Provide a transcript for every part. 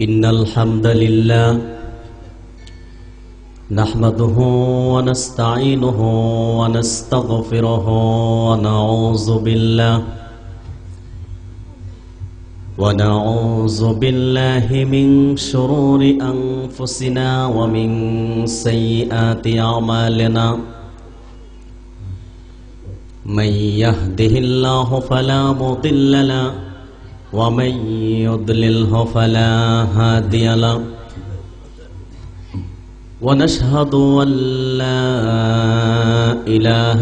إن الحمد لله نحمده ونستعينه ونستغفره ونعوذ بالله من شرور أنفسنا ومن سيئات أعمالنا من يهده الله فلا مضل له ومن يضلله فلا هادي له ونشهد أن لا إله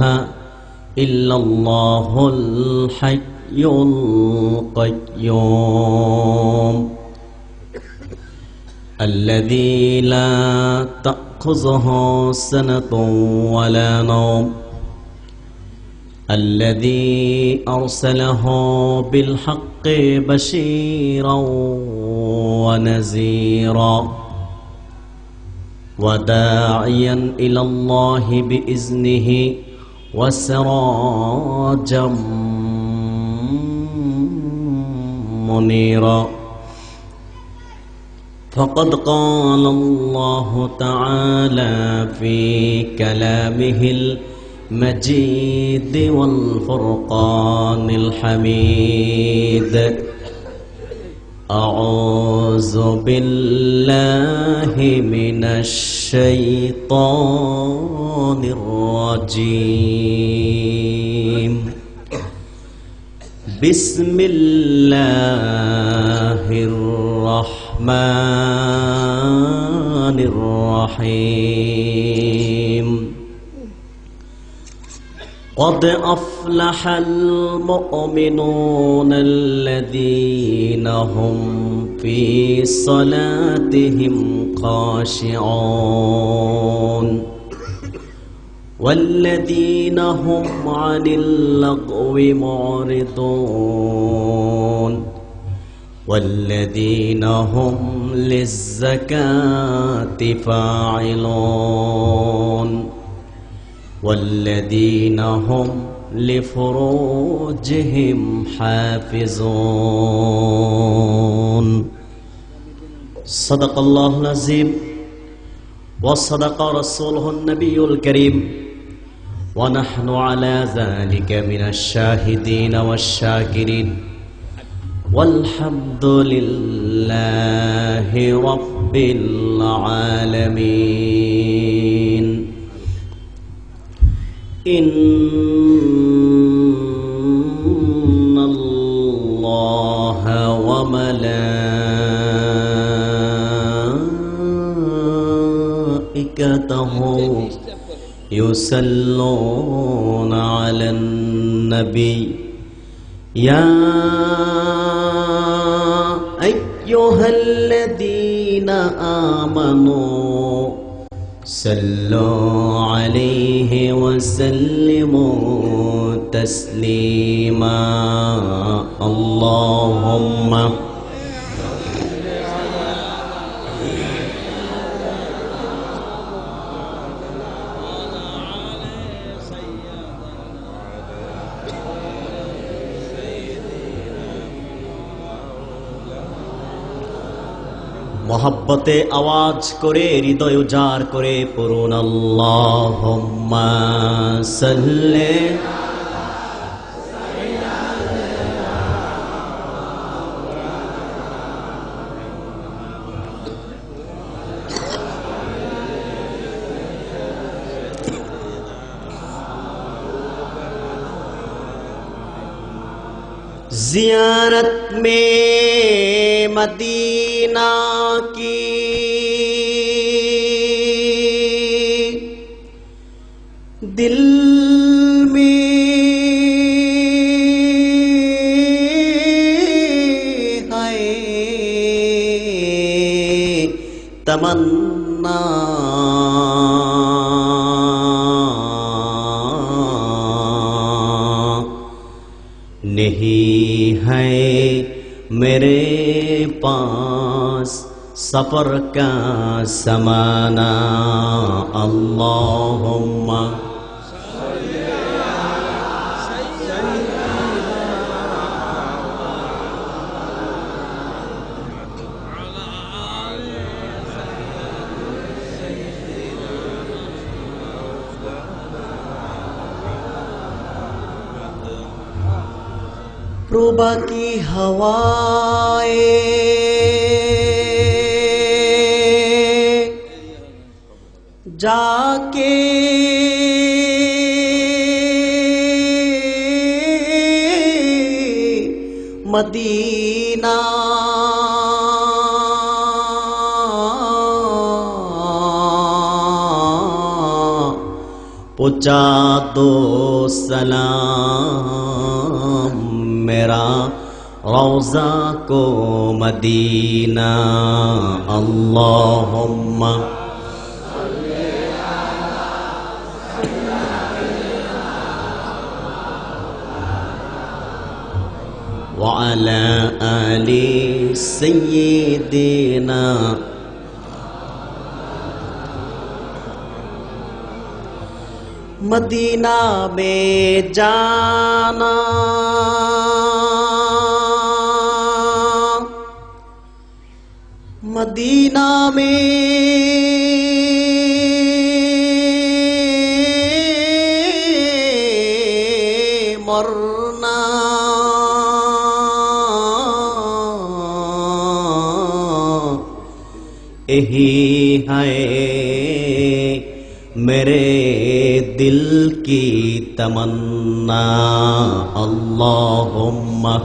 إلا الله الحي القيوم الذي لا تأخذه سنة ولا نوم الذي أرسله بالحق بشيرا ونذيرا وداعيا إلى الله بإذنه وسراجا منيرا فقد قال الله تعالى في كلامه المجيد والفرقان الحميد أعوذ بالله من الشيطان الرجيم بسم الله الرحمن الرحيم قد أفلح المؤمنون الذين هم في صلاتهم خاشعون والذين هم عن اللغو معرضون والذين هم للزكاة فاعلون والذين هم لفروجهم حافظون صدق الله العظيم وصدق رسوله النبي الكريم ونحن على ذلك من الشاهدين والشاكرين والحمد لله رب العالمين إن الله وملائكته يصلون على النبي يا أيها الذين آمنوا صلوا عليه وسلموا تسليما اللهم मोहब्बते आवाज करे हृदय उजार करे पुरुन अल्लाहुम्मा सल्ले ज़ियारत में मदीना की दिल में है तमन्ना नहीं है मेरे पास सफर का समाना अल्लाहुम्मा रूबा की हवाएं जाके मदीना पहुंचा दो सलाम मेरा रौज़ा को मदीना। अल्लाहुम्मा व अला आलि सय्यिदिना। मदीना में जाना मदीना में मरना यही है मेरे दिल की तमन्ना। अल्लाहुम्मा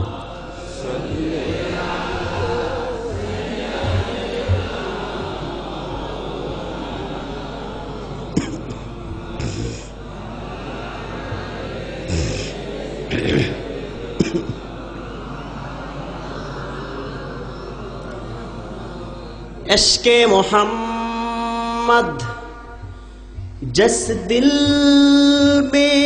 इश्क़े मोहम्मद जिस दिल में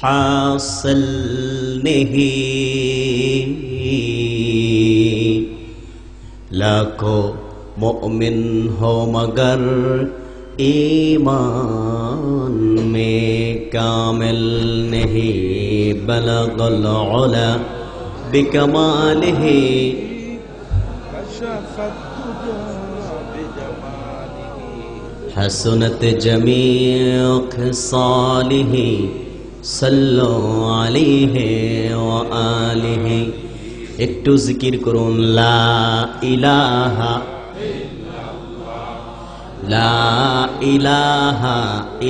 हासिल नहीं लाखों मोमिन हो मगर ईमान में कामिल नहीं। बलगल उला बिकमालिही हसनत जमीअ खिसालिही सल्लु अलैहि व आलिही। एकटू जिकिर करुन ला इलाहा ला इलाहा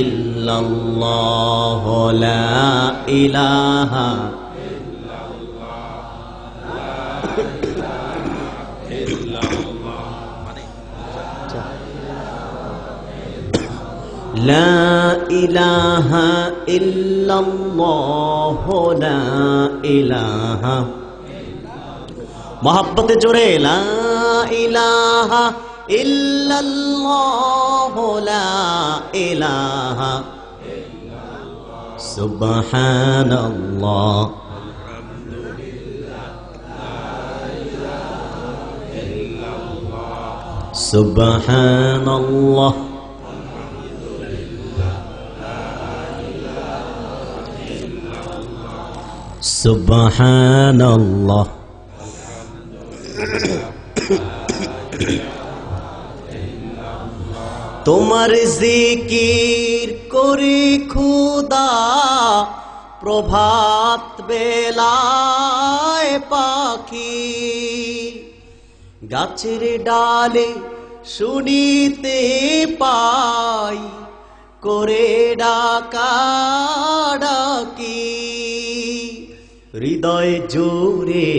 इल्लल्लाह ला इलाहा ला इलाहा इल्लल्लाह ला इलाहा। मोहब्बत जोड़े ला इलाहा इल्लल्लाह ला इलाहा। सुब्हानल्लाह सुब्हानल्लाह सुब्हानल्लाह। তোমার জিকির করি খুদা প্রভাত বেলায় পাখি গাছের ডালে শুনিতে পাই করে ডাকা ডাকি হৃদয় জোরে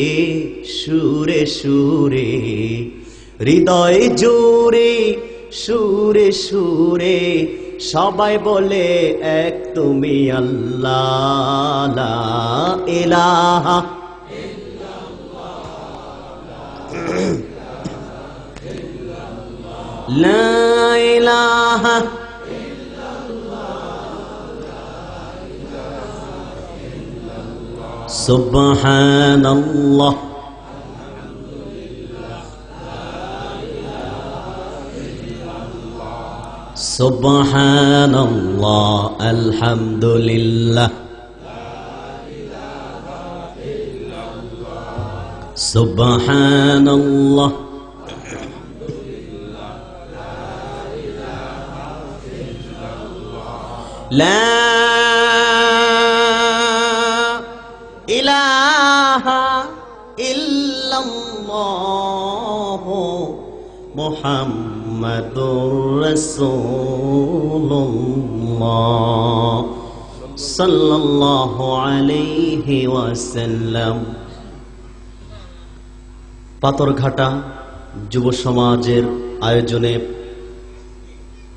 সুরে সুরে হৃদয় জোরে সুরে সুরে সবাই বলে এক তুমি আল্লাহ লা ইলাহা লা ইলাহা সুবহানাল্লাহ সুবহানাল্লাহ আলহামদুলিল্লাহ সুবহানাল্লাহ লা ইলাহা ইল্লাল্লাহু মুহাম্মাদুর রাসূলুল্লাহ সাল্লাল্লাহু আলাইহি ওয়াসাল্লাম। পাথরঘাটা যুব সমাজের আয়োজনে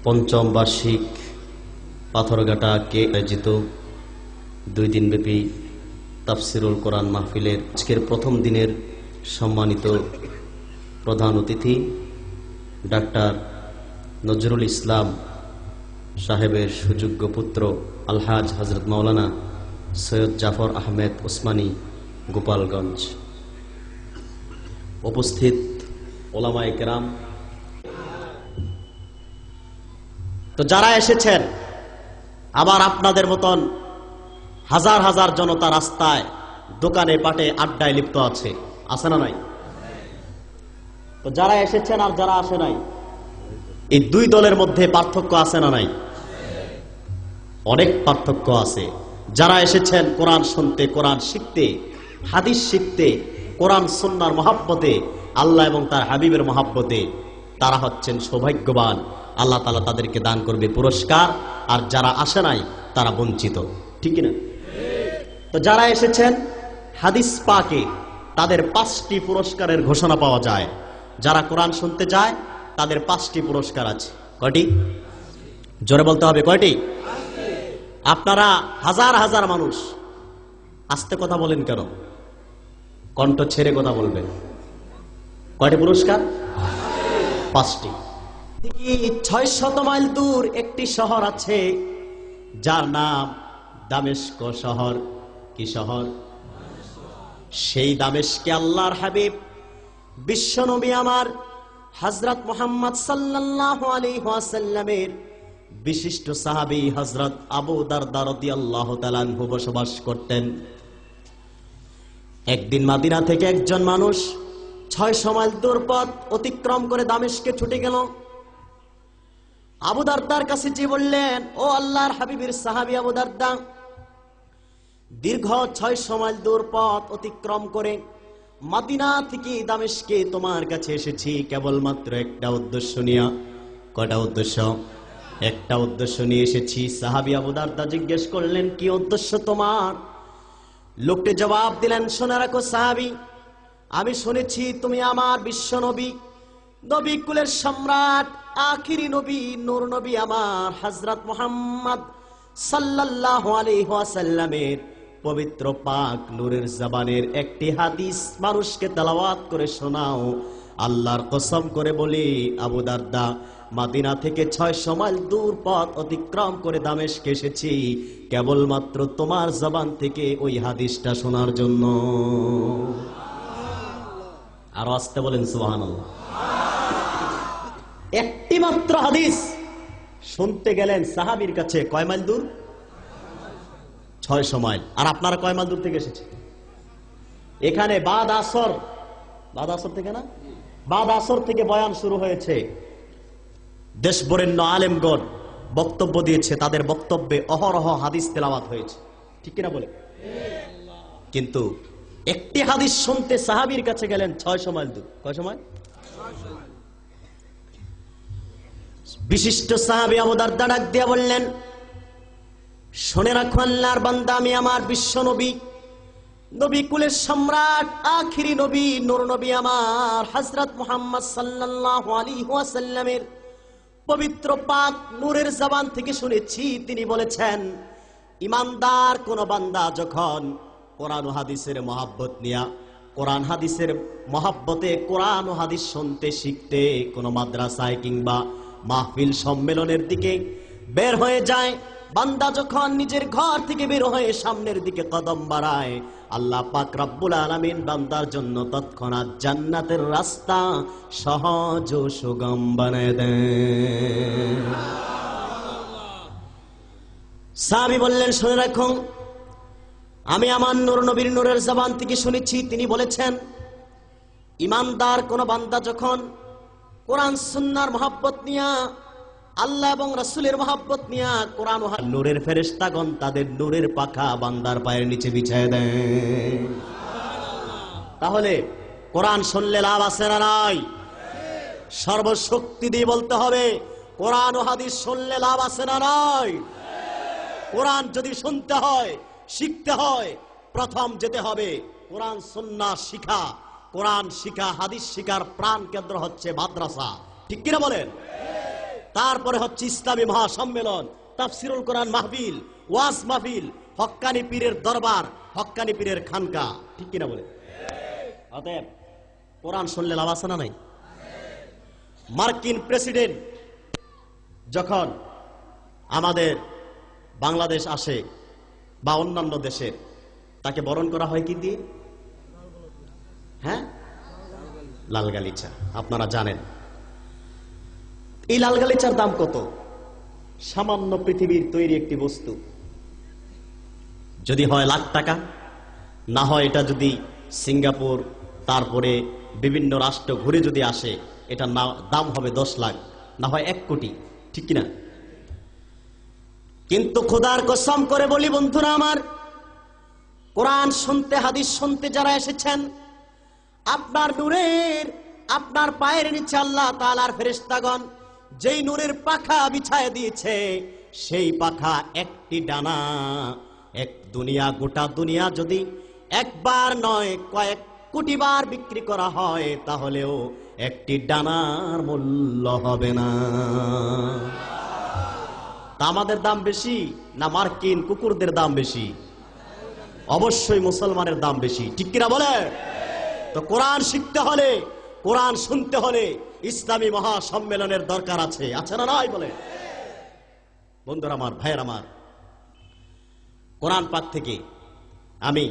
পঞ্চম বার্ষিক পাথরঘাটাকে আয়োজিত 2 দিনব্যাপী তাফসিরুল কোরআন মাহফিলের আজকের প্রথম দিনের সম্মানিত প্রধান অতিথি ডাক্তার নজরুল ইসলাম সাহেবের সুযোগ্য পুত্র আলহাজ হযরত মাওলানা সৈয়দ জাফর আহমেদ ওসমানী, গোপালগঞ্জ। উপস্থিত ওলামায়ে কেরাম, তো যারা এসেছেন, আবার আপনাদের মতন হাজার হাজার জনতা রাস্তায়, দোকানে, পাটে, আড্ডায় লিপ্ত আছে না নাই? তো যারা এসেছেন আর যারা আসে নাই, এই 2 দলের মধ্যে পার্থক্য আছে না নাই? অনেক পার্থক্য আছে। যারা এসেছেন কোরআন শুনতে, কোরআন শিখতে, হাদিস শিখতে, কোরআন সুন্নাহর মহব্বতে, আল্লাহ এবং তার হাবিবের মহব্বতে, তারা হচ্ছেন সৌভাগ্যবান। আল্লাহ তাআলা তাদেরকে দান করবে পুরস্কার। আর যারা আসে নাই তারা বঞ্চিত, ঠিক না? তো যারা এসেছেন, হাদিস পাকে তাদের 5টি পুরস্কারের ঘোষণা পাওয়া যায়। যারা কোরআন শুনতে যায় তাদের 5টি পুরস্কার আছে। কয়টি? জোরে বলতে হবে, কয়টি? আপনারা হাজার হাজার মানুষ, আস্তে কথা বলেন কেন? কণ্ঠ ছেড়ে কথা বলবেন। কয়টি পুরস্কার? 5টি। 600 মাইল দূর একটি শহর আছে যার নাম দামেস্ক শহর। কি শহর? সেই দামেস্কে আল্লাহর হাবিব বিশ্বনবী আমার হযরত মুহাম্মদ সাল্লাল্লাহু আলাইহি ওয়াসাল্লামের বিশিষ্ট সাহাবী হযরত আবু দারদা রাদিয়াল্লাহু তাআলা আনহু বসবাস করতেন। একদিন মদিনা থেকে একজন মানুষ 600 মাইল দূর পথ অতিক্রম করে দামেস্কে ছুটে গেল। আবু দারদার কাছে যে বললেন, ও আল্লাহর হাবিবের সাহাবী আবু দারদা, দীর্ঘ 600 মাইল দূর পথ অতিক্রম করে মদিনা থেকে দামেস্কে তোমার কাছে এসেছি কেবলমাত্র একটা উদ্দেশ্য নিয়ে। কয়টা উদ্দেশ্য? একটা উদ্দেশ্য নিয়ে এসেছি। সাহাবী আবু দারদা জিজ্ঞেস করলেন, কি উদ্দেশ্য তোমার? লোকটি জবাব দিলেন, শোনা রাখো সাহাবী, আমি শুনেছি তুমি আমার বিশ্ব নবী, নবী কুলের সম্রাট, আখিরি নবী, নূর নবী আমার হযরত মুহাম্মদ সাল্লাল্লাহু আলাইহি ওয়াসাল্লামের পবিত্র পাক নূরের জবানের একটি হাদিস মানুষকে তেলাওয়াত করে শোনাও। আল্লাহর কসম করে বলি আবু দারদা, মদিনা থেকে 600 মাইল দূর পথ অতিক্রম করে দামেস্কে এসেছি কেবলমাত্র তোমার জবান থেকে ওই হাদিসটা শোনার জন্য। আর আস্তে বলেন সুবহানাল্লাহ। একটি মাত্র হাদিস শুনতে গেলেন সাহাবীর কাছে কয় মাইল দূর? 600 মাইল। আর আপনারা কয় মাইল দূর থেকে এসেছেন? এখানে বাদ আসর থেকে না, বাদ আসর থেকে বয়ান শুরু হয়েছে। দেশ বরেণ্য আলেমগণ বক্তব্য দিয়েছে, তাদের বক্তব্যে অহরহ হাদিস তেলাওয়াত হয়েছে, ঠিক কিনা বলে? কিন্তু একটি হাদিস শুনতে সাহাবীর কাছে গেলেন 600 মাইল দূর। কয় সময়? বিশিষ্ট সাহাবী আবু দারদা ডাক দিয়ে বললেন, শুনে রাখো আল্লাহর বান্দা, আমি আমার বিশ্ব নবী, নবী কুলের সম্রাট, আখিরি নবী, নূর নবী আমার হযরত মুহাম্মদ সাল্লাল্লাহু আলাইহি ওয়াসাল্লামের পবিত্র পাক নূরের জবান থেকে শুনেছি, তিনি বলেছেন, ইমানদার কোন বান্দা যখন কোরআন ও হাদিসের মহব্বত নিয়া, কোরআন হাদিসের মহব্বতে কোরআন ও হাদিস শুনতে শিখতে কোন মাদ্রাসায় কিংবা মাহফিল সম্মেলনের দিকে বের হয়ে যায়, বান্দা যখন নিজের ঘর থেকে বের হয়ে সামনের দিকে কদম বাড়ায়, আল্লাহ পাক রব্বুল আলামিন বান্দার জন্য তৎক্ষণাৎ জান্নাতের রাস্তা সহজ ও সুগম বানায় দেন। সাহাবী বললেন, শুনে রাখো, আমি আমার নূর নবীর নূরের জবান থেকে শুনেছি, তিনি বলেছেন, ইমানদার কোন বান্দা যখন কোরআন সুন্নাহর মহব্বত নিয়া আল্লাহ এবং রাসূলের মহব্বত নিয়ে কোরআন ও নূরের ফেরেশতাগণ তাদের নূরের পাখা বান্দার পায়ের নিচে বিছায় দেন। তাহলে কোরআন শুনলে লাভ আছে না নাই? সর্বশক্তি দিয়ে বলতে হবে, কোরআন ও হাদিস শুনলে লাভ আছে না নাই? কোরআন যদি শুনতে হয়, শিখতে হয়, প্রথম যেতে হবে কোরআন সুন্নাহ শিখা। কোরআন শিখা, হাদিস শিখার প্রাণ কেন্দ্র হচ্ছে মাদ্রাসা, ঠিক কিনা বলেন? তারপরে হচ্ছে ইসলামী মহাসম্মেলন, তাফসিরুল কোরআন মাহফিল, ওয়াজ মাহফিল, হক্কানি পীরের দরবার, হক্কানি পীরের খানকা, ঠিক কিনা বলেন? অতএব কোরআন শুনলে লাভ আছে না নাই? মার্কিন প্রেসিডেন্ট যখন আমাদের বাংলাদেশ আসে বা অন্যান্য দেশের, তাকে বরণ করা হয় কি দিয়ে? হ্যাঁ, লাল গালিচা। আপনারা জানেন এই লাল গালিচার দাম কত? সামান্য পৃথিবীর তৈরি একটি বস্তু, যদি হয় লাখ টাকা, না হয় এটা যদি সিঙ্গাপুর তারপরে বিভিন্ন রাষ্ট্র ঘুরে যদি আসে, এটা দাম হবে 10 লাখ, না হয় 1 কোটি, ঠিক কিনা? কিন্তু খোদার কসম করে বলি বন্ধুরা আমার, কোরআন শুনতে, হাদিস শুনতে যারা এসেছেন, আপনার নূরের, আপনার পায়ের নিচে আল্লাহ তাআলার ফেরেশতাগণ যেই নূরের পাখা বিছায় দিয়েছে, সেই পাখা একটি ডানা, এক দুনিয়া, গোটা দুনিয়া যদি একবার নয় কয়েক কোটি বার বিক্রি করা হয়, তাহলেও একটি ডানার মূল্য হবে না। তা আমাদের দাম বেশি না মার্কিন কুকুরদের দাম বেশি? অবশ্যই মুসলমানের দাম বেশি, ঠিক কিনা বলে? তো কোরআন শিখতে হলে, কোরআন শুনতে হলে ইসলামী মহাসম্মেলনের দরকার আছে, আছে না নাই বলে? বন্ধুরা আমার, ভাইয়ের আমার, কোরআন পাক থেকে আমি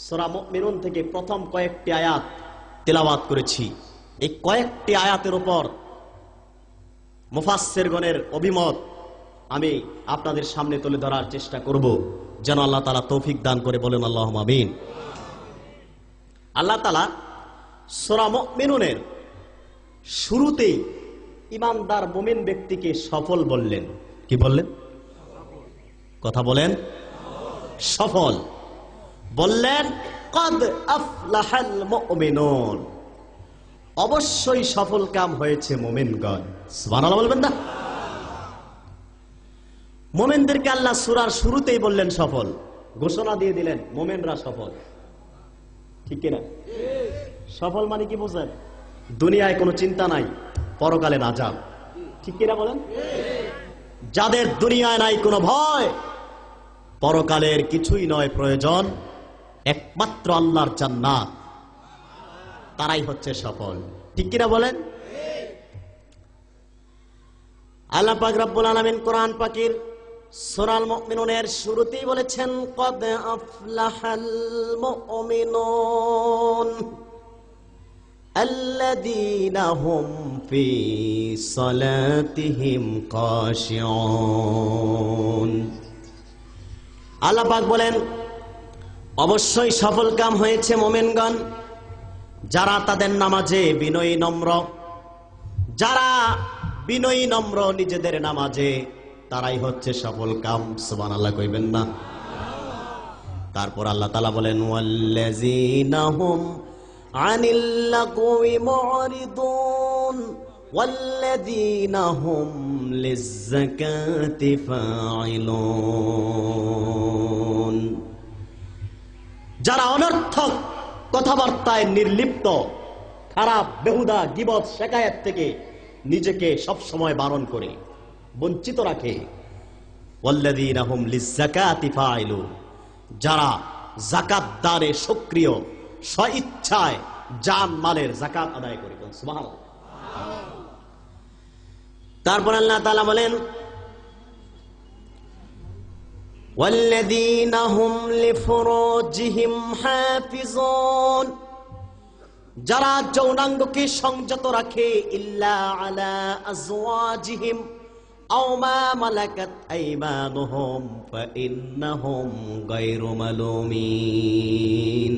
সূরা মুমিনুন থেকে প্রথম কয়েকটি আয়াত তেলাওয়াত করেছি। এই কয়েকটি আয়াতের উপর মুফাসসিরগণের অভিমত আমি আপনাদের সামনে তুলে ধরার চেষ্টা করব, যেন আল্লাহ তাআলা তৌফিক দান করে। বলেন আল্লাহুম্মা আমিন। আল্লাহ তাআলা সূরা মুমিনুনের শুরুতেই ঈমানদার মুমিন ব্যক্তিকে সফল বললেন। কি বললেন? কথা বলেন। সফল বললেন, কদ আফলাহাল মুমিনুন, অবশ্যই সফল কাম হয়েছে মুমিনগণ। সুবহানাল্লাহ বলবেন না? মুমিনদেরকে আল্লাহ সূরার শুরুতেই বললেন সফল, ঘোষণা দিয়ে দিলেন মুমিনরা সফল, ঠিক কিনা? সফল মানে কি বোঝেন? দুনিয়ায় কোনো চিন্তা নাই, পরকালে আযাব, ঠিক কিনা বলেন? যাদের দুনিয়ায় নাই কোনো ভয়, পরকালের কিছুই নয় প্রয়োজন, একমাত্র আল্লাহর জান্নাত, তারাই হচ্ছে সফল, ঠিক কিনা বলেন? আল্লাহ পাক রব্বুল আলামিন কোরআন পাকের সূরা আল মুমিনুনের শুরুতেই বলেছেন, কদ আফলাহাল মুমিনুন আল্লাযীনা হুম ফি সালাতিহিম খাশিউন। আল্লাহ পাক বলেন, অবশ্যই সফল কাম হয়েছে মুমিনগণ, যারা তাদের নামাজে বিনয়ী নম্র, যারা বিনয়ী নম্র নিজেদের নামাজে, তারাই হচ্ছে সফল কাম। সুবহানাল্লাহ কইবেন না? তারপর আল্লাহ তাআলা বলেন, ওয়াল্লাযীনা হুম আনিল লাগwi মু'রিদুন ওয়াল্লাযীনা হুম লিয-যাকাতি ফাইলুন। যারা অনর্থক কথাবার্তায় নির্লিপ্ত, খারাপ বেহুদা গীবত শিকায়াত থেকে নিজেকে সব সময় বারণ করে, বঞ্চিত রাখে। ওয়াল্লাযীনা হুম লিয-যাকাতি ফাইলুন, যারা যাকাত দানে সক্রিয়, স্বইচ্ছায় জান মালের যাকাত আদায় করে। সুবহানাল্লাহ। তারপর আল্লাহ তাআলা বলেন, ওয়াল্লাযীনা হুম লিফুরুজিহিম হাফিজুন, যারা যৌনাঙ্গকে সংযত রাখে, ইল্লা আলা আজওয়াজিহিম আও মা মালাকাত আইমানুহুম ফাইন্নাহুম গায়রু মালুমিন।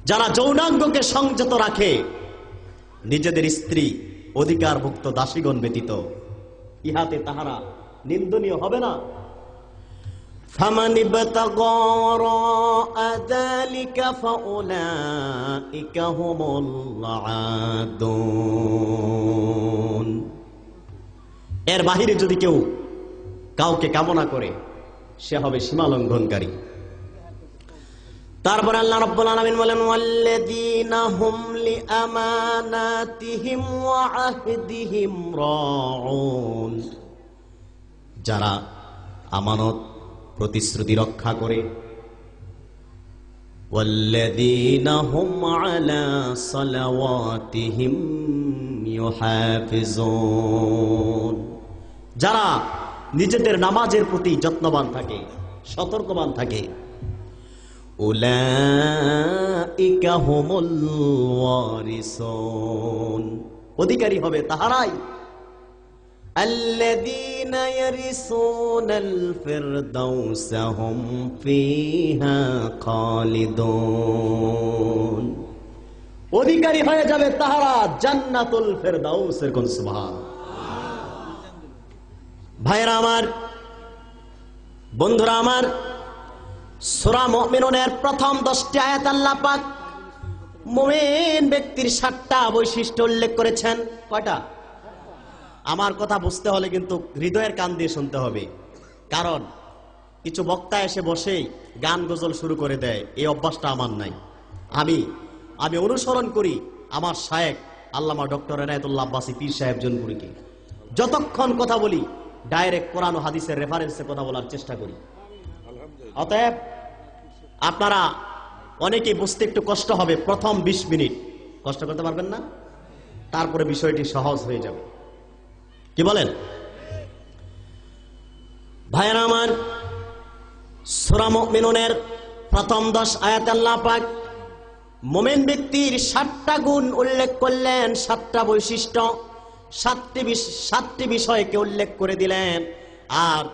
যারা যৌনাঙ্গকে সংযত রাখে, নিজেদের স্ত্রী অধিকারভুক্ত দাসীগণ ব্যতীত, ইহাতে তাহারা নিন্দনীয় হবে না। ফামান ইবতাগা ওয়ারাআ যালিকা ফাউলাইকা হুমুল আদুন। এর বাহিরে যদি কেউ কাউকে কামনা করে সে হবে সীমা লঙ্ঘনকারী। তারপর আল্লাহ রাব্বুল আলামিন বলেন ওয়াল্লাযীনা হুম লিআমানাতিহিম ওয়া আহদিহিম রাউন। যারা আমানত প্রতিশ্রুতি রক্ষা করে, ওয়াল্লাযীনা হুম আলা সালাওয়াতিহিম ইউহাফিজুন। যারা নিজেদের নামাজের প্রতি যত্নবান থাকে, সতর্কবান থাকে, উলাইকা হুমুল ওয়ারিসুন। অধিকারী হবে তাহারাই, আল্লাযীনা ইয়ারিসুনাল ফিরদাউসা হুম ফিহা খালিদুন। অধিকারী হয়ে যাবে তাহারা জান্নাতুল ফিরদাউসের। কোন সুবহান। ভাইরা আমার, বন্ধুরা আমার, সূরা মুমিনুনের প্রথম 10টি আয়াত আল্লাহ পাক মুমিন ব্যক্তির 7টা বৈশিষ্ট্য উল্লেখ করেছেন। কয়টা? আমার কথা বুঝতে হলে কিন্তু হৃদয়ের কান দিয়ে শুনতে হবে, কারণ কিছু বক্তা এসে বসেই গান গজল শুরু করে দেয়, এই অভ্যাসটা আমার নাই। আমি অনুসরণ করি আমার শায়েখ আল্লামা ডক্টর এনায়েতুল্লাহ আব্বাসী পীর সাহেব জনপুরীকে। যতক্ষণ কথা বলি ডাইরেক্ট কোরআন ও হাদিসের রেফারেন্সে কথা বলার চেষ্টা করি। অতএব আপনারা অনেকেই বুঝতে একটু কষ্ট হবে, প্রথম 20 মিনিট কষ্ট করতে পারবেন না, তারপরে বিষয়টি সহজ হয়ে যাবে। কি বলেন ভাইরা আমার? সূরা মুমিনুনের প্রথম 10 আয়াত আল্লাহ পাক মুমিন ব্যক্তির 7টা গুণ উল্লেখ করলেন, 7টা বৈশিষ্ট্য, 7টি বিষয়কে উল্লেখ করে দিলেন। আর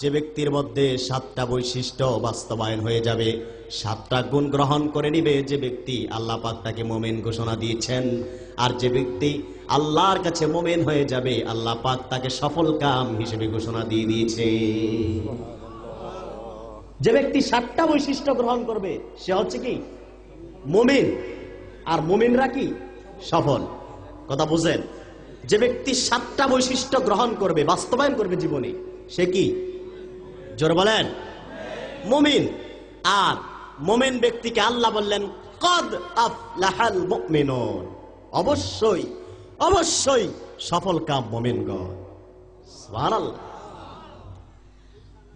যে ব্যক্তির মধ্যে 7টা বৈশিষ্ট্য বাস্তবায়ন হয়ে যাবে, 7টা গুণ গ্রহণ করে নিবে, যে ব্যক্তি আল্লাহ পাক তাকে মুমিন ঘোষণা দিয়েছেন। আর যে ব্যক্তি আল্লাহর কাছে মুমিন হয়ে যাবে, আল্লাহ পাক তাকে সফল কাম হিসেবে ঘোষণা দিয়ে দিয়েছে। যে ব্যক্তি 7টা বৈশিষ্ট্য গ্রহণ করবে সে হচ্ছে কি? মুমিন। আর মুমিনরা কি? সফল। কথা বুঝেন? যে ব্যক্তি 7টা বৈশিষ্ট্য গ্রহণ করবে, বাস্তবায়ন করবে জীবনে, সে কি? জোরে বলেন, মুমিন। আর মুমিন ব্যক্তিকে আল্লাহ বললেন কদ আফলাহাল মুমিনুন, অবশ্যই অবশ্যই সফল কাম মুমিনগণ। সুবহানাল্লাহ।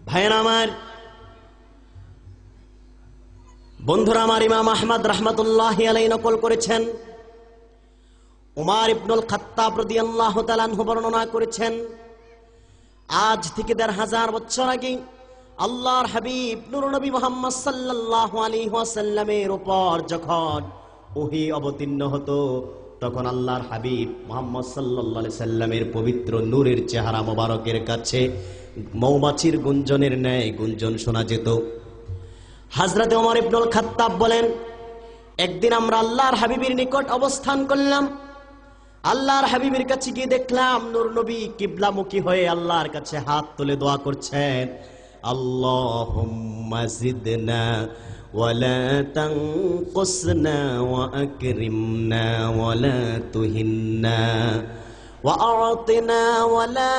ভাইরা আমার, বন্ধুরা আমার, ইমাম আহমদ রাহমাতুল্লাহি আলাইহি নকল করেছেন, উমর ইবনুল খাত্তাব রাদিয়াল্লাহু তাআলা আনহু বর্ণনা করেছেন, আজ থেকে ১৫০০ বছর আগে আল্লাহর হাবিব নূর নবী মুহাম্মদ সাল্লাল্লাহু আলাইহি ওয়াসাল্লামের উপর যখন ওহী অবতীর্ণ হতো, তখন আল্লাহর হাবিব মুহাম্মদ সাল্লাল্লাহু আলাইহি সাল্লামের পবিত্র নূরের চেহারা মোবারকের কাছে মৌমাছির গুঞ্জনের ন্যায় গুঞ্জন শোনা যেত। হযরতে ওমর ইবনুল খাত্তাব বলেন, একদিন আমরা আল্লাহর হাবিবের নিকট অবস্থান করলাম। আল্লাহর হাবিবের কাছে গিয়ে দেখলাম নূর নবী কিবলামুখী হয়ে আল্লাহর কাছে হাত তুলে দোয়া করছেন, আল্লাহুম্মা জিদনা ওয়ালা তানকুসনা ওয়া আকরিমনা ওয়ালা তুহিন্না ওয়া আ'তিনা ওয়ালা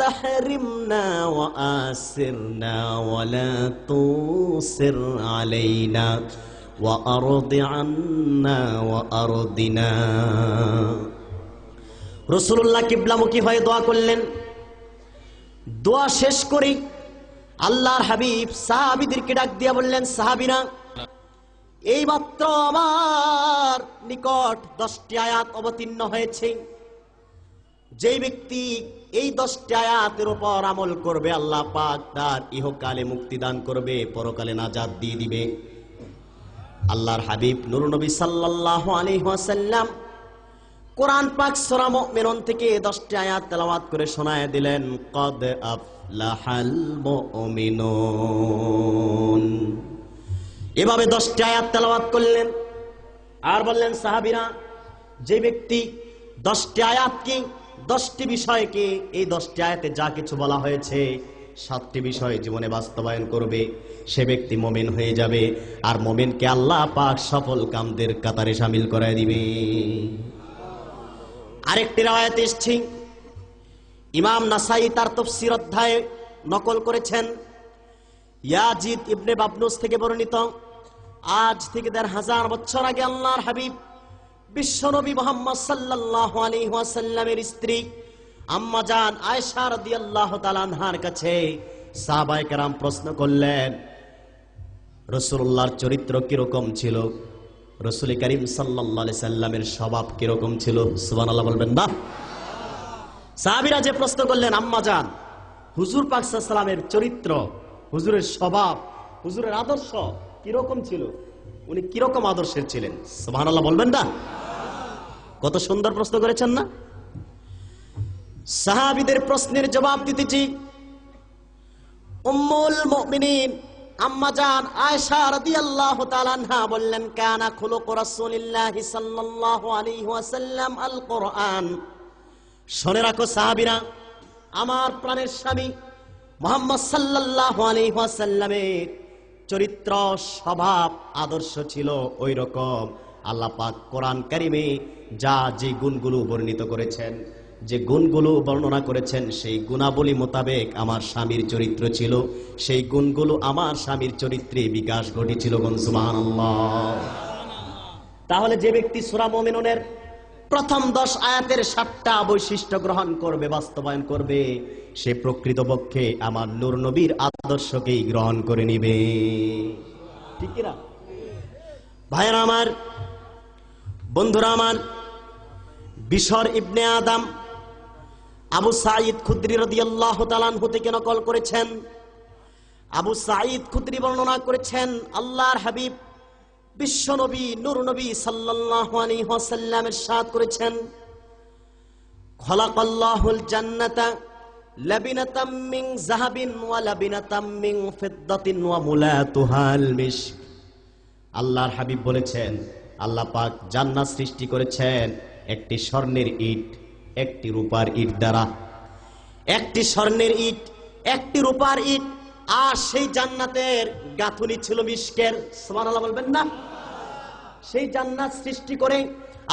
তাহরিমনা ওয়া আসিরনা ওয়ালা তুসির আলাইনা ওয়া আরদি আন্না ওয়া আরদিনা। রাসূলুল্লাহ কিবলামুখী হয়ে দোয়া করলেন। দোয়া শেষ করে আল্লাহর হাবিব সাহাবীদেরকে ডাক দিয়ে বললেন, সাহাবীরা, এইমাত্র আমার নিকট 10টি আয়াত অবতীর্ণ হয়েছে। যেই ব্যক্তি এই 10টি আয়াতের উপর আমল করবে, আল্লাহ পাক তার ইহকালে মুক্তি দান করবে, পরকালে নাজাত দিয়ে দিবে। আল্লাহর হাবিব নূর নবী সাল্লাল্লাহু আলাইহি ওয়াসাল্লাম কোরআন পাক সূরা মুমিনুন থেকে 10টি আয়াত তেলাওয়াত করে শোনায় দিলেন, কদ আফলাহাল মুমিনুন। এভাবে 10টি আয়াত তেলাওয়াত করলেন আর বললেন, সাহাবীরা, যে ব্যক্তি 10টি আয়াত কি, 10টি বিষয় কি? এই 10টি আয়াতে যা কিছু বলা হয়েছে 7টি বিষয় জীবনে বাস্তবায়ন করবে, সে ব্যক্তি মুমিন হয়ে যাবে। আর মুমিনকে আল্লাহ পাক সফল কামদের কাতারে শামিল করায় দিবে। আরেকটি রাওয়ায়াত এসেছে, ইমাম নাসাই তার তাফসীর অধ্যায়ে নকল করেছেন, ইয়াজিদ ইবনে বাবনুস থেকে বর্ণিত, আজ থেকে 1500 বছর আগে আল্লাহর হাবিব বিশ্বনবী মুহাম্মদ সাল্লাল্লাহু আলাইহি ওয়াসাল্লামের স্ত্রী আম্মা জান আয়েশা রাদিয়াল্লাহু তাআলা আনহার কাছে সাহাবায়ে কেরাম প্রশ্ন করলেন, রাসূলুল্লাহর চরিত্র কিরকম ছিল, রাসূল করিম সাল্লাল্লাহু আলাইহি সাল্লামের স্বভাব কিরকম ছিল? সুবহানাল্লাহ বলবেন না? সাহাবীরা যে প্রশ্ন করলেন, আম্মা জান হুজুর পাক সাল্লাল্লাহু আলাইহি সাল্লামের চরিত্র, হুজুরের স্বভাব, হুজুরের আদর্শ কিরকম ছিল, উনি কিরকম আদর্শের ছিলেন? সুবহানাল্লাহ বলবেন না? কত সুন্দর প্রশ্ন করেছেন না? সাহাবীদের প্রশ্নের জবাব দিতেছি উম্মুল মুমিনিন আম্মা জান আয়েশা রাদিয়াল্লাহু তাআলা আনহা বললেন, কানা খুলুকু রাসূলিল্লাহি সাল্লাল্লাহু আলাইহি ওয়াসাল্লাম আল কোরআন। শুনে রাখো সাহাবীরা, আমার প্রাণের স্বামী মুহাম্মদ সাল্লাল্লাহু আলাইহি ওয়াসাল্লামের চরিত্র, স্বভাব, আদর্শ ছিল ওই রকম। আল্লাহ পাক কোরআন কারিমে যা যে গুণগুলো বর্ণিত করেছেন, যে গুণগুলো বর্ণনা করেছেন, সেই গুণাবলী মোতাবেক আমার স্বামীর চরিত্র ছিল, সেই গুণগুলো আমার স্বামীর চরিত্রে বিকাশ ঘটেছিল। সুবহানাল্লাহ। তাহলে যে ব্যক্তি সূরা মুমিনুনের প্রথম 10 আয়াতের 7টা বৈশিষ্ট্য গ্রহণ করবে, বাস্তবায়ন করবে, সে প্রকৃতপক্ষে আমার নূর নবীর আদর্শকেই গ্রহণ করে নিবে। ঠিক কিনা ভাইরা আমার, বন্ধুরা আমার, বিশর ইবনে আদম আবু সাঈদ খুদরি রাদিয়াল্লাহু তাআলা আনহু থেকে নকল করেছেন। আবু সাঈদ খুদরি বর্ণনা করেছেন, আল্লাহর হাবিব বিশ্বনবী নূর নবী সাল্লাল্লাহু আলাইহি ওয়াসাল্লাম ইরশাদ করেছেন, খালাকাল্লাহুল জান্নাতা লাবিনাতাম মিন যাহাবিন ওয়া লাবিনাতাম মিন ফিদ্দাতিন ওয়া মুলাতুহাল মিশক। আল্লাহর হাবিব বলেছেন, আল্লাহ পাক জান্নাত সৃষ্টি করেছেন একটি স্বর্ণের ইট, একটি রূপার ইট দ্বারা। একটি স্বর্ণের ইট, একটি রূপার ইট, আর সেই জান্নাতের গাঁথুনি ছিল মিশকের। সুবহানাল্লাহ বলবেন না? সেই জান্নাত সৃষ্টি করে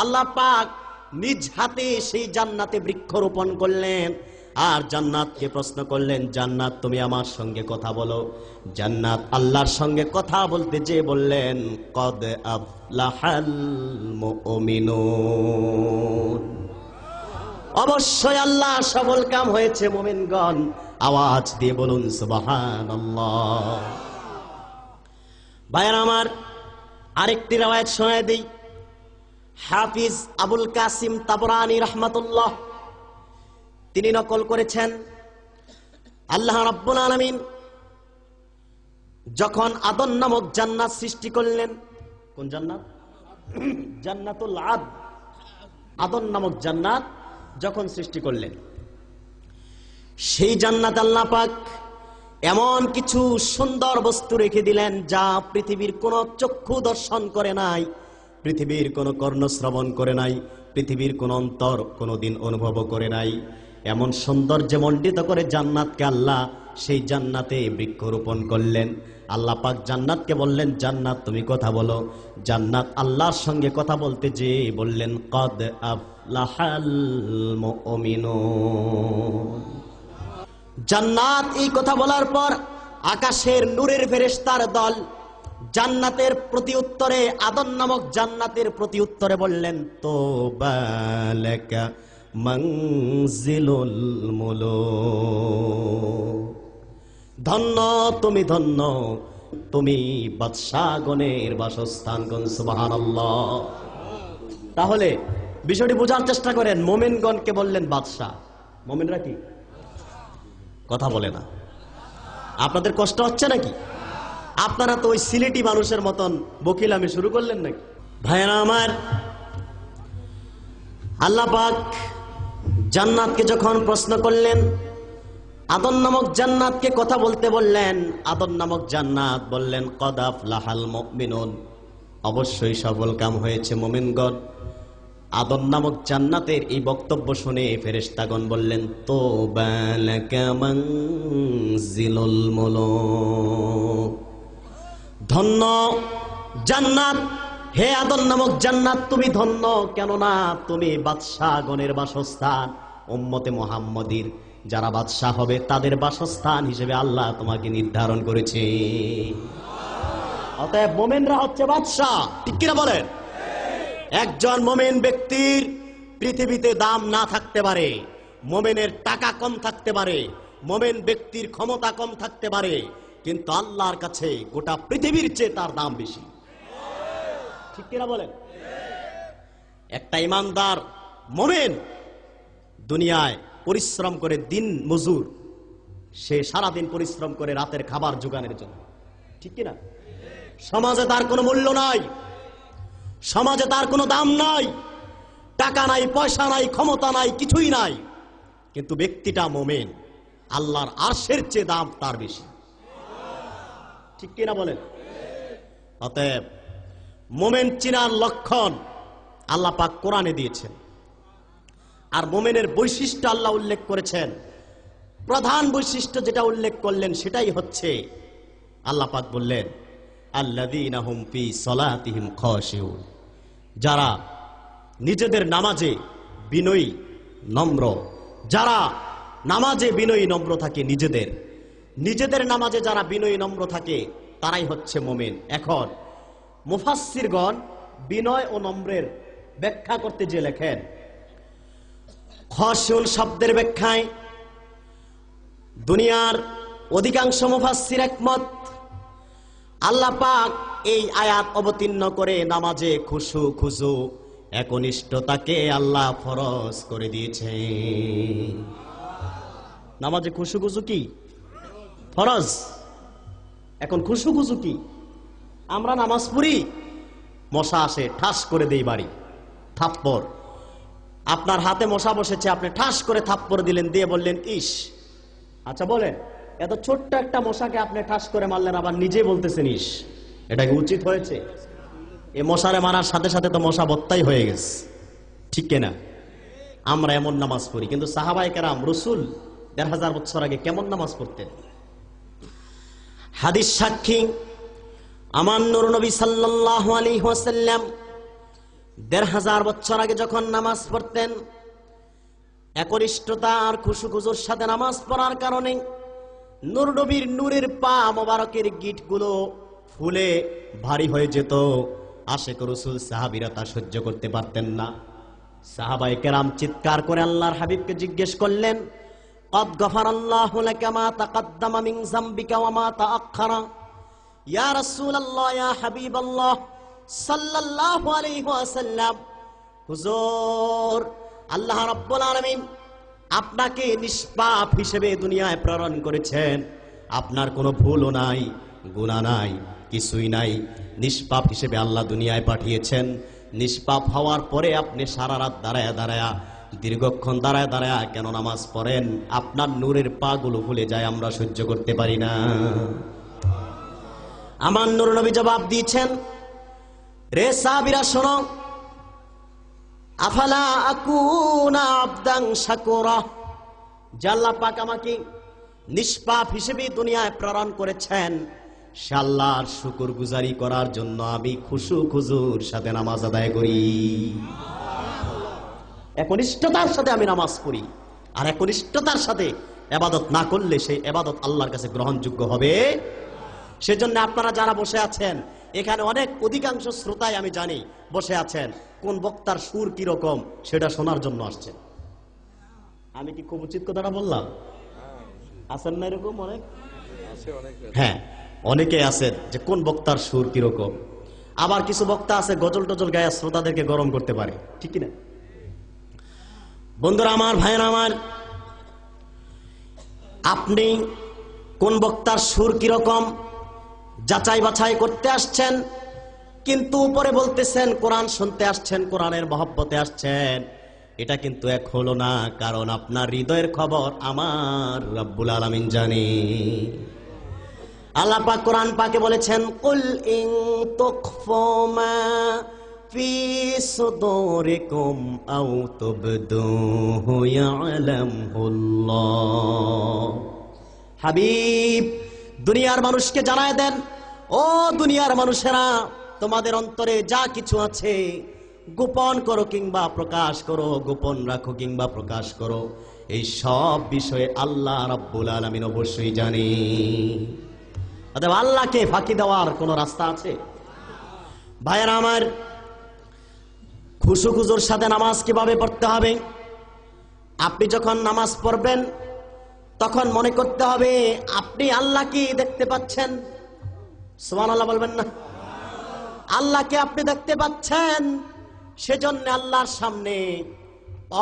আল্লাহ পাক নিজ হাতে সেই জান্নাতে বৃক্ষরোপণ করলেন। আর জান্নাতকে প্রশ্ন করলেন, জান্নাত তুমি আমার সঙ্গে কথা বলো। জান্নাত আল্লাহর সঙ্গে কথা বলতে যে বললেন, কদ আফলাহাল মুমিনুন, অবশ্যই আল্লাহ সফল কাম হয়েছে মুমিনগণ। আওয়াজ দিয়ে বলুন সুবহানাল্লাহ। ভাইরা আমার, আরেকটি রওয়ায়াত শোনায় দেই। হাফিজ আবুল কাসিম তাবরানী রাহমাতুল্লাহ তিনি নকল করেছেন, আল্লাহ রাব্বুল আলামিন যখন আদম নামক জান্নাত সৃষ্টি করলেন, কোন জান্নাত? জান্নাতুল আদ। আদম নামক জান্নাত যখন সৃষ্টি করলেন, সেই জান্নাত আল্লাহ পাক এমন কিছু সুন্দর বস্তু রেখে দিলেন যা পৃথিবীর কোন চক্ষু দর্শন করে নাই, পৃথিবীর কোন কর্ণ শ্রবণ করে নাই, পৃথিবীর কোন অন্তর কোনদিন অনুভব করে নাই। এমন সৌন্দর্যে মণ্ডিত করে জান্নাতকে আল্লাহ সেই জান্নাতে বৃক্ষরোপণ করলেন। আল্লাহ পাক জান্নাতকে বললেন, জান্নাত তুমি কথা বলো। জান্নাত আল্লাহর সঙ্গে কথা বলতে যে বললেন, কদ আফলাহাল মুমিনুন। জান্নাত এই কথা বলার পর আকাশের নূরের ফেরেশতার দল জান্নাতের প্রতি উত্তরে, আদম নামক জান্নাতের প্রতি উত্তরে বললেন, তোবা লাকা মানজিলুল মুলুক, ধন্য তুমি, ধন্য তুমি বাদশাহগণের বাসস্থান। সুবহানাল্লাহ। তাহলে বিষয়টি বোঝার চেষ্টা করেন, মুমিনগণকে বললেন বাদশাহ, মুমিনরা কি কথা বলে না? আপনাদের কষ্ট হচ্ছে নাকি? আপনারা তো ওই সিলেটি মানুষের মতন বকিলামি শুরু করলেন নাকি? ভাইরা আমার, আল্লাহ পাক জান্নাতকে যখন প্রশ্ন করলেন, আদম নামক জান্নাতকে কথা বলতে বললেন, আদম নামক জান্নাত বললেন, কদ আফলাহাল মুমিনুন, অবশ্যই সফল কাম হয়েছে মুমিনগণ। আদম নামক জান্নাতের এই বক্তব্য শুনে ফেরেশতাগণ বললেন, তোবা লাকা মানজিলুল মুলুক, ধন্য জান্নাত, হে আদম নামক জান্নাত তুমি ধন্য, কেননা তুমি বাদশাহগণের বাসস্থান, উম্মতে মুহাম্মদীর যারা বাদশাহ হবে তাদের বাসস্থান হিসেবে আল্লাহ তোমাকে নির্ধারণ করেছে। অতএব মুমিনরা হচ্ছে বাদশাহ, ঠিক কিনা বলেন? একজন মুমিন ব্যক্তির পৃথিবীতে দাম না থাকতে পারে, মুমিনের টাকা কম থাকতে পারে, মুমিন ব্যক্তির ক্ষমতা কম থাকতে পারে, কিন্তু আল্লাহর কাছে গোটা পৃথিবীর চেয়ে তার দাম বেশি, ঠিক কিনা বলেন? একটা ইমানদার মুমিন দুনিয়ায় পরিশ্রম করে, দিন মজুর, সে সারাদিন পরিশ্রম করে রাতের খাবার জোগানোর জন্য, ঠিক কিনা? সমাজে তার কোনো মূল্য নাই, সমাজে তার কোনো দাম নাই, টাকা নাই, পয়সা নাই, ক্ষমতা নাই, কিছুই নাই, কিন্তু ব্যক্তিটা মুমিন, আল্লাহর আরশের চেয়ে দাম তার বেশি, ঠিক কিনা বলেন? অতএব মুমিন চিনার লক্ষণ আল্লাহ পাক কোরআনে দিয়েছেন, আর মুমিনের বৈশিষ্ট্য আল্লাহ উল্লেখ করেছেন। প্রধান বৈশিষ্ট্য যেটা উল্লেখ করলেন সেটাই হচ্ছে, আল্লাহ পাক বললেন, আল্লাযীনা হুম ফী সলাতিহিম খাশিউন, যারা নিজেদের নামাজে বিনয়ী নম্র, যারা নামাজে বিনয়ী নম্র থাকে, নিজেদের নামাজে যারা বিনয়ী নম্র থাকে তারাই হচ্ছে মুমিন। এখন মুফাসসিরগণ বিনয় ও নম্রের ব্যাখ্যা করতে যে লেখেন, খাশিউন শব্দের ব্যাখ্যায় দুনিয়ার অধিকাংশ মুফাসসির একমত, আল্লাহ পাক এই আয়াত অবতীর্ণ করে নামাজে খুশু খুজু একনিষ্ঠতাকে আল্লাহ ফরজ করে দিয়েছেন। নামাজে খুশু খুজু কি ফরজ? এখন খুশু খুজু কি? আমরা নামাজ পড়ি, মশা আসে, ঠাস করে দেই বাড়ি, থাপ্পড়। আপনার হাতে মশা বসেছে, আপনি ঠাস করে থাপ্পড় দিলেন, দিয়ে বললেন ইস। আচ্ছা বলেন, এত ছোট্ট একটা মশাকে আপনি ঠাস করে মারলেন, আবার নিজে বলতেছেন ইস, এটা কি উচিত হয়েছে? এই মশারে মারার সাথে সাথে তো মশা বত্তাই হয়ে গেছে, ঠিক কিনা? আমরা এমন নামাজ পড়ি, কিন্তু সাহাবায়ে কেরাম রাসূল ১৫০০ বছর আগে কেমন নামাজ পড়তেন? হাদিস সাক্ষী, আমার নূর নবী সাল্লাল্লাহু আলাইহি ওয়াসাল্লাম ১৫০০ বছর আগে যখন নামাজ পড়তেন, একনিষ্ঠতা আর খুশুখুজুর সাথে নামাজ পড়ার কারণে নূর নবীর নূরের পা মোবারকের গিঁটগুলো ফুলে ভারী হয়ে যেত। আশিক রাসূল সাহাবীরা তা সহ্য করতে পারতেন না। সাহাবায়ে কেরাম চিৎকার করে আল্লাহর হাবিবকে জিজ্ঞেস করলেন, ক্বাদ গফারাল্লাহু লাকা মা তাকাদ্দামা মিন যামবিকা ওয়া মা তাআখারা। ইয়া রাসূলুল্লাহ, ইয়া হাবিবাল্লাহ সাল্লাল্লাহু আলাইহি ওয়াসাল্লাম, হুজুর, আল্লাহ রাব্বুল আলামিন আপনাকে নিষ্পাপ হিসেবে দুনিয়ায় প্রেরণ করেছেন, আপনার কোনো ভুলও নাই, গুনাহ নাই, কিছুই নাই, নিষ্পাপ হিসেবে আল্লাহ দুনিয়ায় পাঠিয়েছেন। নিষ্পাপ হওয়ার পরে আপনি সারা রাত দাঁড়ায়া দাঁড়ায়া, দীর্ঘক্ষণ দাঁড়ায় দাঁড়ায় কেন নামাজ পড়েন? আপনার নূরের পা গুলো ভুলে যায়, আমরা সহ্য করতে পারি না। আমার নূর নবী জবাব দিয়েছেন, রে সাহাবীরা শোনো, আফালা আকুনা আবদান শাকুরা, যে আল্লাহ পাক আমাকে নিষ্পাপ হিসেবে দুনিয়ায় প্রেরণ করেছেন, সে আল্লাহর শুকরগুজারি করার জন্য আমি খুশু খুজুর সাথে নামাজ আদায় করি, একনিষ্ঠতার সাথে আমি নামাজ পড়ি। আর একনিষ্ঠতার সাথে ইবাদত না করলে সেই ইবাদত আল্লাহর কাছে গ্রহণযোগ্য হবে। সেজন্য আপনারা যারা বসে আছেন এখানে, অনেক অধিকাংশ শ্রোতাই আমি জানি বসে আছেন, কোন বক্তার সুর কিরকম সেটা শোনার জন্য আসছেন। আমি কি খুব উচিত কথাটা বললাম? আছেন না এরকম অনেক? হ্যাঁ, অনেকে আছেন যে কোন বক্তার সুর কিরকম। আবার কিছু বক্তা আছে গজল টজল গায়ে শ্রোতাদেরকে গরম করতে পারে, ঠিক কিনা? বন্ধুরা আমার, ভাইয়েরা আমার, আপনি কোন বক্তার সুর কিরকম যাচাই বাছাই করতে আসছেন, কিন্তু উপরে বলতেছেন কোরআন শুনতে আসছেন, কোরআনের মহব্বতে আসছেন, এটা কিন্তু এক হলো না। কারণ আপনার হৃদয়ের খবর আমার রব্বুল আলামিন জানে। আল্লাহ পাক কোরআন পাকে বলেছেন, কুল ইন তুখফু মা ফি সুদুরিকুম আও তুবদুহু ইয়ালামুল্লাহ। হাবিব, দুনিয়ার মানুষকে জানায় দেন, ও দুনিয়ার মানুষেরা, তোমাদের অন্তরে যা কিছু আছে গোপন করো কিংবা প্রকাশ করো, গোপন রাখো কিংবা প্রকাশ করো, এই সব বিষয়ে আল্লাহ রাব্বুল আলামিন অবশ্যই জানে। অতএব আল্লাহকে ফাঁকি দেওয়ার কোন রাস্তা আছে? ভাইয়েরা আমার, খুশু খুজুর সাথে নামাজ কিভাবে পড়তে হবে? আপনি যখন নামাজ পড়বেন তখন মনে করতে হবে আপনি আল্লাহকে দেখতে পাচ্ছেন। সুবহানাল্লাহ বলবেন না? আল্লাহকে আপনি দেখতে পাচ্ছেন, সেজন্য আল্লাহর সামনে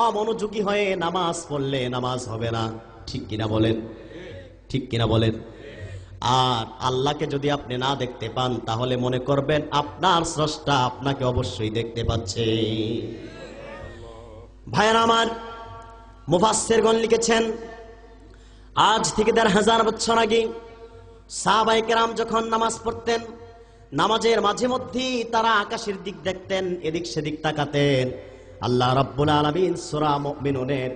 অমনোযোগী হয়ে নামাজ পড়লে নামাজ হবে না। ঠিক কিনা বলেন? ঠিক কিনা বলেন? আর আল্লাহকে যদি আপনি না দেখতে পান তাহলে মনে করবেন আপনার স্রষ্টা আপনাকে অবশ্যই দেখতে পাচ্ছে। ভাইয়েরা আমার, মুফাসসিরগণ লিখেছেন আজ থেকে ১৫০০ বছর আগে সাহাবায়ে কেরাম যখন নামাজ পড়তেন, নামাজের মাঝে মধ্যেই তারা আকাশের দিক দেখতেন, এদিক সেদিক তাকাতেন। আল্লাহ রাব্বুল আলামিন সূরা মুমিনুনের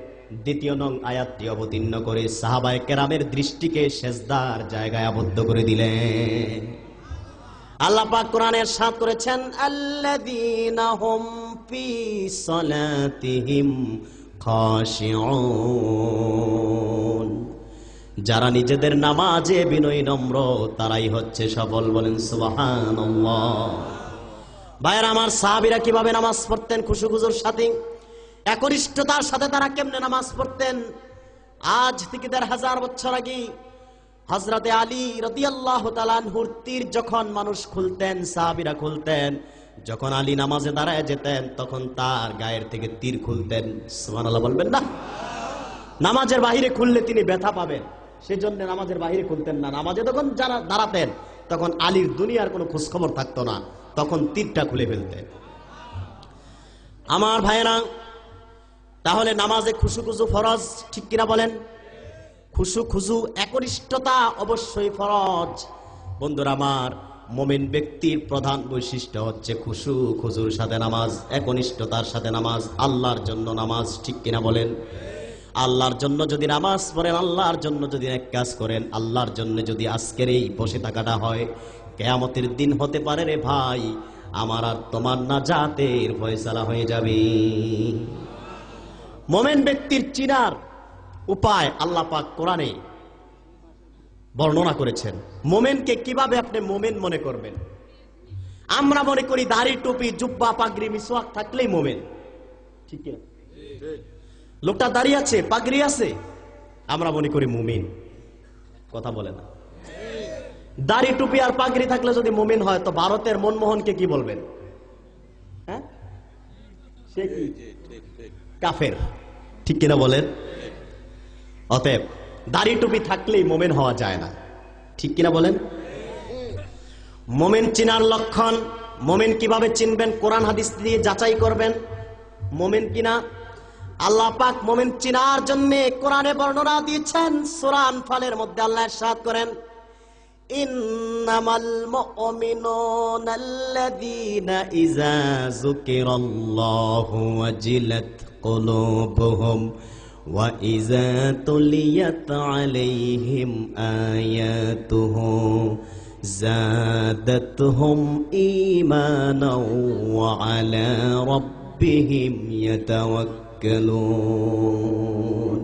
২য় নং আয়াতটি অবতীর্ণ করে সাহাবায়ে কেরামের দৃষ্টিকে সেজদার জায়গায় আবদ্ধ করে দিলেন। আল্লাহ পাক কোরআনে ইরশাদ করেছেন, আল্লাযীনা হুম ফি সালাতিহিম খাশিউন, যারা নিজেদের নামাজে বিনয়ী নম্র তারাই হচ্ছে সফল। বলেন সুবহানাল্লাহ। ভাইয়েরা আমার, সাহাবীরা কিভাবে নামাজ পড়তেন? খুশু খুজুর সাথে, একনিষ্ঠতার সাথে তারা কেমনে নামাজ পড়তেন? আজ থেকে ১৫০০ বছর আগে হযরতে আলী রাদিয়াল্লাহু তাআলা আনহুর তীর যখন মানুষ খুলতেন, সাহাবীরা খুলতেন, যখন আলী নামাজে দাঁড়ায় যেতেন তখন তার গায়ের থেকে তীর খুলতেন। সুবহানাল্লাহ বলবেন না? নামাজের বাহিরে খুললে তিনি ব্যথা পাবেন, সেজন্য নামাজের বাহিরে খুলতেন না। নামাজে তখন যারা দাঁড়াতেন তখন আলীর দুনিয়ার কোনো খোঁজখবর থাকতো না, তখন তীরটা খুলে ফেলতেন। আমার ভাইয়েরা, তাহলে নামাজে খুশু খুজু ফরজ, ঠিক কিনা বলেন? খুশু খুজু, একনিষ্ঠতা অবশ্যই ফরজ। বন্ধুরা আমার, মুমিন ব্যক্তির প্রধান বৈশিষ্ট্য হচ্ছে খুশু খুজুর সাথে নামাজ, একনিষ্ঠতার সাথে নামাজ, আল্লাহর জন্য নামাজ। ঠিক কিনা বলেন? আল্লাহর জন্য যদি নামাজ পড়েন, আল্লাহর জন্য যদি এক কাজ করেন, আল্লাহর জন্য যদি আজকের এই বসে থাকাটা হয়, কিয়ামতের দিন হতে পারে রে ভাই আমার আর তোমার নাজাতের ফয়সালা হয়ে যাবে। মুমিন ব্যক্তির চিনার উপায় আল্লাহ পাক কোরআনে বর্ণনা করেছেন। মুমিনকে কিভাবে আপনি মুমিন মনে করবেন? আমরা মনে করি দাড়ি টুপি জুব্বা পাগড়ি মিসওয়াক থাকলেই মুমিন। ঠিক কি? লোকটা দাড়ি আছে, পাগড়ি আছে, আমরা মনে করি মুমিন। কথা বলে না? দাড়ি টুপি আর পাগড়ি থাকলে যদি মুমিন হয় তো ভারতের মনমোহনকে কি বলবেন? হ্যাঁ, সে কি কাফের। ঠিক কিনা বলেন? অতএব দাড়ি টুপি থাকলেই মুমিন হওয়া যায় না। ঠিক কিনা বলেন? মুমিন চিনার লক্ষণ, মুমিন কিভাবে চিনবেন? কোরআন হাদিস দিয়ে যাচাই করবেন মুমিন কিনা। আল্লাহ পাক মুমিন চিনার জন্য কোরআনে বর্ণনা দিয়েছেন। সূরা আনফালের মধ্যে আল্লাহ ইরশাদ করেন, ইন্নামাল মুমিনুনা আল্লাযীনা ইযা যুকিরাল্লাহু ওয়াজিলাত কুলুবুহুম ওয়া ইযা তুলিয়াত আলাইহিম আয়াতুহু যাদাতুহুম ঈমানাও ওয়া আলা রাব্বিহিম ইয়াতাওয়াক্কালুন।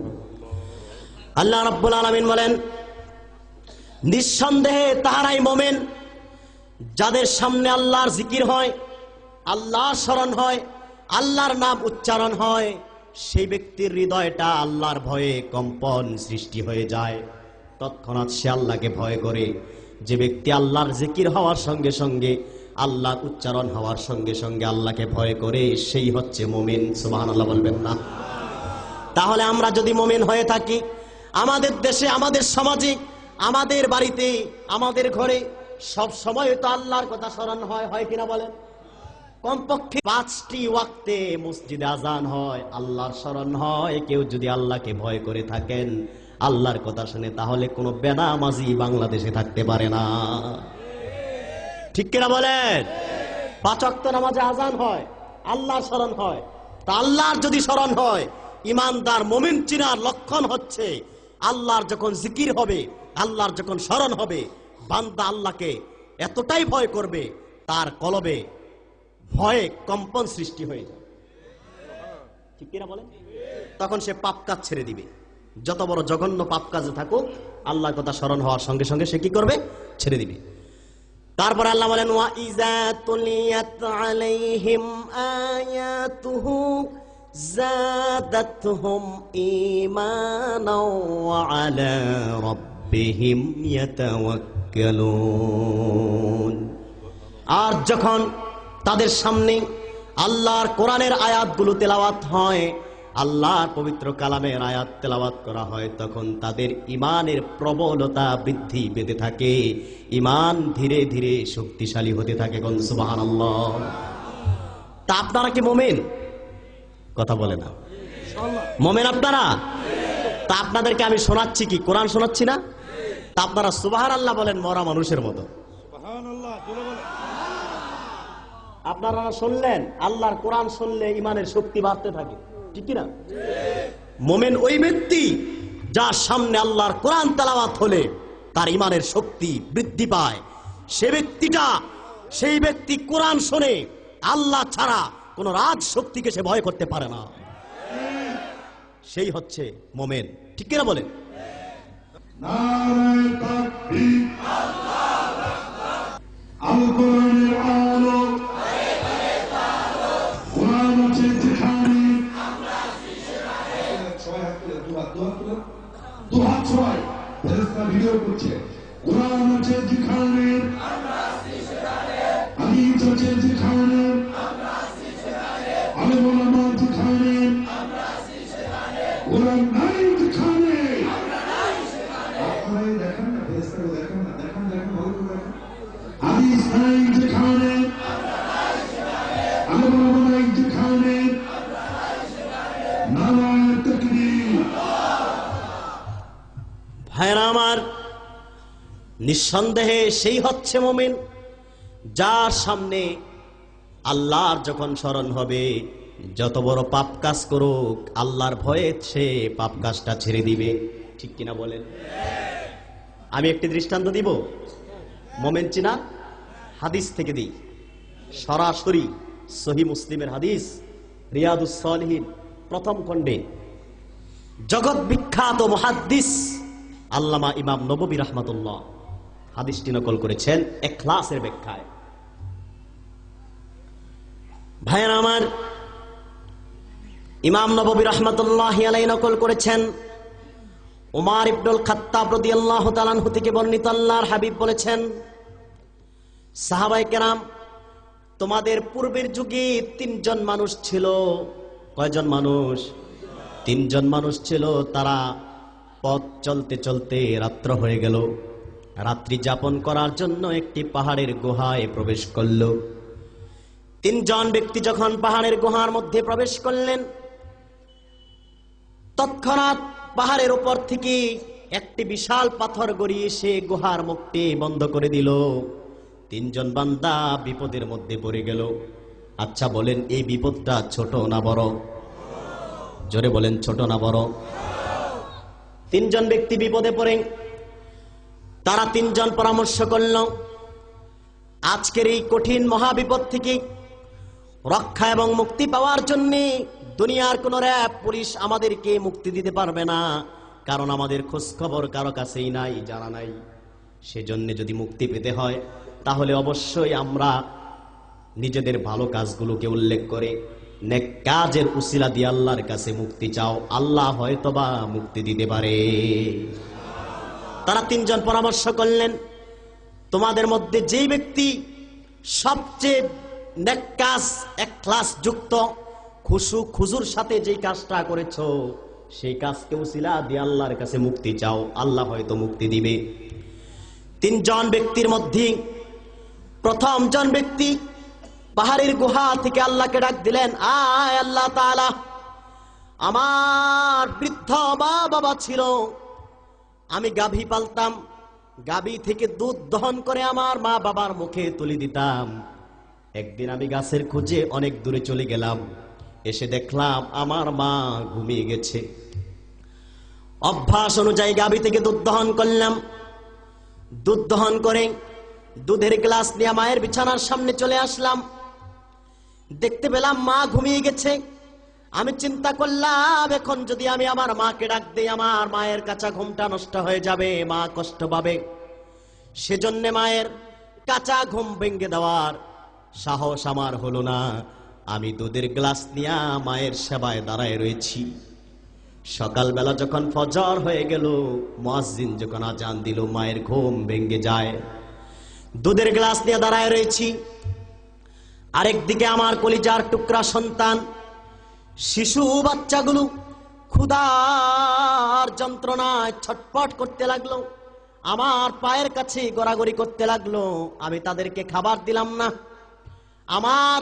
আল্লাহ রাব্বুল আলামিন বলেন, নিঃসন্দেহে তাহারাই মুমিন যাদের সামনে আল্লাহর জিকির হয়, আল্লাহর স্মরণ হয়, আল্লাহর নাম উচ্চারণ হয়, সেই ব্যক্তির হৃদয়টা আল্লাহর ভয়ে কম্পন সৃষ্টি হয়ে যায়, তৎক্ষণাৎ সে আল্লাহকে ভয় করে। যে ব্যক্তি আল্লাহর জিকির হওয়ার সঙ্গে সঙ্গে, আল্লাহর উচ্চারণ হওয়ার সঙ্গে সঙ্গে আল্লাহকে ভয় করে, সেই হচ্ছে মুমিন। সুবহানাল্লাহ বলবেন না? তাহলে আমরা যদি মুমিন হয়ে থাকি, আমাদের দেশে, আমাদের সমাজে, আমাদের বাড়িতে, আমাদের ঘরে সব সময় তো আল্লাহর কথা স্মরণ হয়, হয় কিনা বলেন? কমপক্ষে 5টি ওয়াক্তে মসজিদে আজান হয়, আল্লাহর স্মরণ হয়। কেউ যদি আল্লাহকে ভয় করে থাকেন, আল্লাহর কথা শুনে, তাহলে কোনো বেনামাজি বাংলাদেশে থাকতে পারে না। ঠিক কিনা বলেন? 5 ওয়াক্ত নামাজে আজান হয়, আল্লাহর স্মরণ হয়। তা আল্লাহর যদি স্মরণ হয়, ইমানদার মুমিন চিনার লক্ষণ হচ্ছে আল্লাহর যখন জিকির হবে, আল্লাহর যখন স্মরণ হবে, বান্দা আল্লাহকে এতটাই ভয় করবে তার কলবে ভয়ে কম্পন সৃষ্টি হয়ে যাবে। ঠিক কিনা বলেন? তখন সে পাপ কাজ ছেড়ে দিবে। যত বড় জঘন্য পাপ কাজে থাকুক, আল্লাহর কথা স্মরণ হওয়ার সঙ্গে সঙ্গে সে কি করবে? ছেড়ে দিবে। তারপর আল্লাহ বলেন, ওয়া ইযা তুলিয়াত আলাইহিম আয়াতুহু যাদাতহুম ঈমানাও ওয়া আলা রাব্বিহিম ইয়াতাওয়াক্কালুন। আর যখন তাদের সামনে আল্লাহর কোরআনের আয়াতগুলো তেলাওয়াত হয়, আল্লাহর পবিত্র কালামের আয়াত তেলাওয়াত করা হয়, তখন তাদের ঈমানের প্রবলতা বৃদ্ধি পেতে থাকে, ঈমান ধীরে ধীরে শক্তিশালী হতে থাকে। কোন সুবহানাল্লাহ। তা আপনারা কি মুমিন? কথা বলে না। মুমিন আপনারা? তা আপনাদেরকে আমি শোনাচ্ছি কি? কোরআন শোনাচ্ছি না? তা আপনারা সুবহানাল্লাহ বলেন মরা মানুষের মতো। আপনারা শুনলেন, আল্লাহর কোরআন শুনলে ঈমানের শক্তি বাড়তে থাকে, ঠিক কি না? মুমিন ওই ব্যক্তি যার সামনে আল্লাহর কোরআন তেলাওয়াত হলে তার ঈমানের শক্তি বৃদ্ধি পায়। সেই ব্যক্তি কোরআন শুনে আল্লাহ ছাড়া কোন রাজ শক্তিকে সে ভয় করতে পারে না। সেই হচ্ছে মুমিন, ঠিক কিনা বলেন? নারায়ে তাকবীর, আল্লাহু আকবার। আল কোরআনের আলো, কোরআন হচ্ছে যেখানে আমরা সেখানে। সবাই হাত তুলে, দু হাত সবাই। ফেরেশতা ভিডিও করছে। কোরআন হচ্ছে যেখানে আমরা সেখানে, হাদিস হচ্ছে যেখানে আমরা সেখানে, আলেম ওলামা যেখানে আমরা সেখানে, কোরআন নাই যেখানে আমরা নাই সেখানে। আপনারা দেখেন না, ফেরেশতাকে দেখেন না, দেখেন ভালো করে দেখেন। হাদিস নাই যেখানে আমরা নাই সেখানে, আলেম ওলামা নাই যেখানে আমরা নাই সেখানে। নারায়ে তাকবীর। ভাইরা আমার, নিঃসন্দেহে সেই হচ্ছে মুমিন যার সামনে আল্লাহর যখন স্মরণ হবে, যত বড় পাপ কাজ করুক আল্লাহর ভয়ে সে পাপ কাজটা ছেড়ে দিবে। ঠিক কিনা বলেন? আমি একটি দৃষ্টান্ত দিব মুমিন চিনা হাদিস থেকে দিই। সরাসরি সহিহ মুসলিমের হাদিস, রিয়াদুস সালিহিন প্রথম খণ্ডে জগৎ বিখ্যাত মুহাদ্দিস আল্লামা ইমাম নববী রাহমাতুল্লাহ হাদিসটি নকল করেছেন ইখলাসের ব্যাখ্যায়। ভাইয়েরা আমার, ইমাম নববী রাহমাতুল্লাহি আলাইহি নকল করেছেন ওমর ইবনুল খাত্তাব রাদিয়াল্লাহু তাআলা আনহু থেকে বর্ণিত, আল্লাহর হাবিব বলেছেন, সাহাবায়ে কেরাম, তোমাদের পূর্বের যুগে 3 জন মানুষ ছিল। কয়জন মানুষ? 3 জন মানুষ ছিল। তারা পথ চলতে চলতে রাত্র হয়ে গেল। রাত্রি যাপন করার জন্য একটি পাহাড়ের গুহায় প্রবেশ করল। 3 জন ব্যক্তি যখন পাহাড়ের গুহার মধ্যে প্রবেশ করলেন, তৎক্ষণাৎ পাহাড়ের উপর থেকে একটি বিশাল পাথর গড়িয়ে এসে গুহার মুখটি বন্ধ করে দিল। 3 জন বান্দা বিপদের মধ্যে পড়ে গেল। আচ্ছা বলেন, এই বিপদটা ছোট না বড়? জোরে বলেন, ছোট না বড়? 3 জন ব্যক্তি বিপদে পড়ে তারা 3 জন পরামর্শ করল, আজকের এই কঠিন মহাবিপদ থেকে রক্ষা এবং মুক্তি পাওয়ার জন্য দুনিয়ার কোন র‍্যাব পুলিশ আমাদেরকে মুক্তি দিতে পারবে না, কারণ আমাদের খোঁজ খবর কারো কাছেই নাই, জানা নাই। সেজন্য যদি মুক্তি পেতে হয় তাহলে অবশ্যই আমরা নিজেদের ভালো কাজগুলোকে উল্লেখ করে নেক কাজের উসিলা দিয়ে আল্লাহর কাছে মুক্তি চাও, আল্লাহ হয়তোবা মুক্তি দিতে পারে। তারা 3 জন পরামর্শ করলেন, তোমাদের মধ্যে যেই ব্যক্তি সবচেয়ে নেক কাজ, ইখলাস যুক্ত, খুশু খুজুর সাথে যেই কাজটা করেছো, সেই কাজকে উসিলা দিয়ে আল্লাহর কাছে মুক্তি চাও, আল্লাহ হয়তো মুক্তি দিবে। 3 জন ব্যক্তির মধ্যে প্রথম জন ব্যক্তি পাহাড়ের গুহা থেকে আল্লাহকে ডাক দিলেন, আয় আল্লাহ তাআলা, আমার বৃদ্ধ মা বাবা ছিল, আমি গাভী পালতাম, গাভী থেকে দুধ দহন করে আমার মা বাবার মুখে তুলে দিতাম। একদিন আমি গাছের খোঁজে অনেক দূরে চলে গেলাম, এসে দেখলাম আমার মা ঘুমিয়ে গেছে। অভ্যাস অনুযায়ী গাভী থেকে দুধ দহন করলাম। দুধ দহন করে দুধের গ্লাস নিয়ে মায়ের বিছানার সামনে চলে আসলাম। দেখতে পেলাম মা ঘুমিয়ে গেছে। আমি চিন্তা করলাম, এখন যদি আমি আমার মাকে ডাক দিই, আমার মায়ের কাঁচা ঘুমটা নষ্ট হয়ে যাবে, মা কষ্ট পাবে। সেজন্য মায়ের কাঁচা ঘুম ভেঙে দেওয়ার সাহস আমার হলো না। আমি দুধের গ্লাস নিয়ে মায়ের সেবায় দাঁড়ায় রয়েছি। সকালবেলা যখন ফজর হয়ে গেল, মুয়াজ্জিন যখন আজান দিল, মায়ের ঘুম ভেঙে যায়। দুধের গ্লাস নিয়ে দাঁড়ায় রয়েছি। আরেকদিকে আমার কলিজার টুকরা সন্তান, শিশু বাচ্চাগুলো ক্ষুধার যন্ত্রণায় ছটফট করতে লাগলো, আমার পায়ের কাছে গড়াগড়ি করতে লাগলো। আমি তাদেরকে খাবার দিলাম না। আমার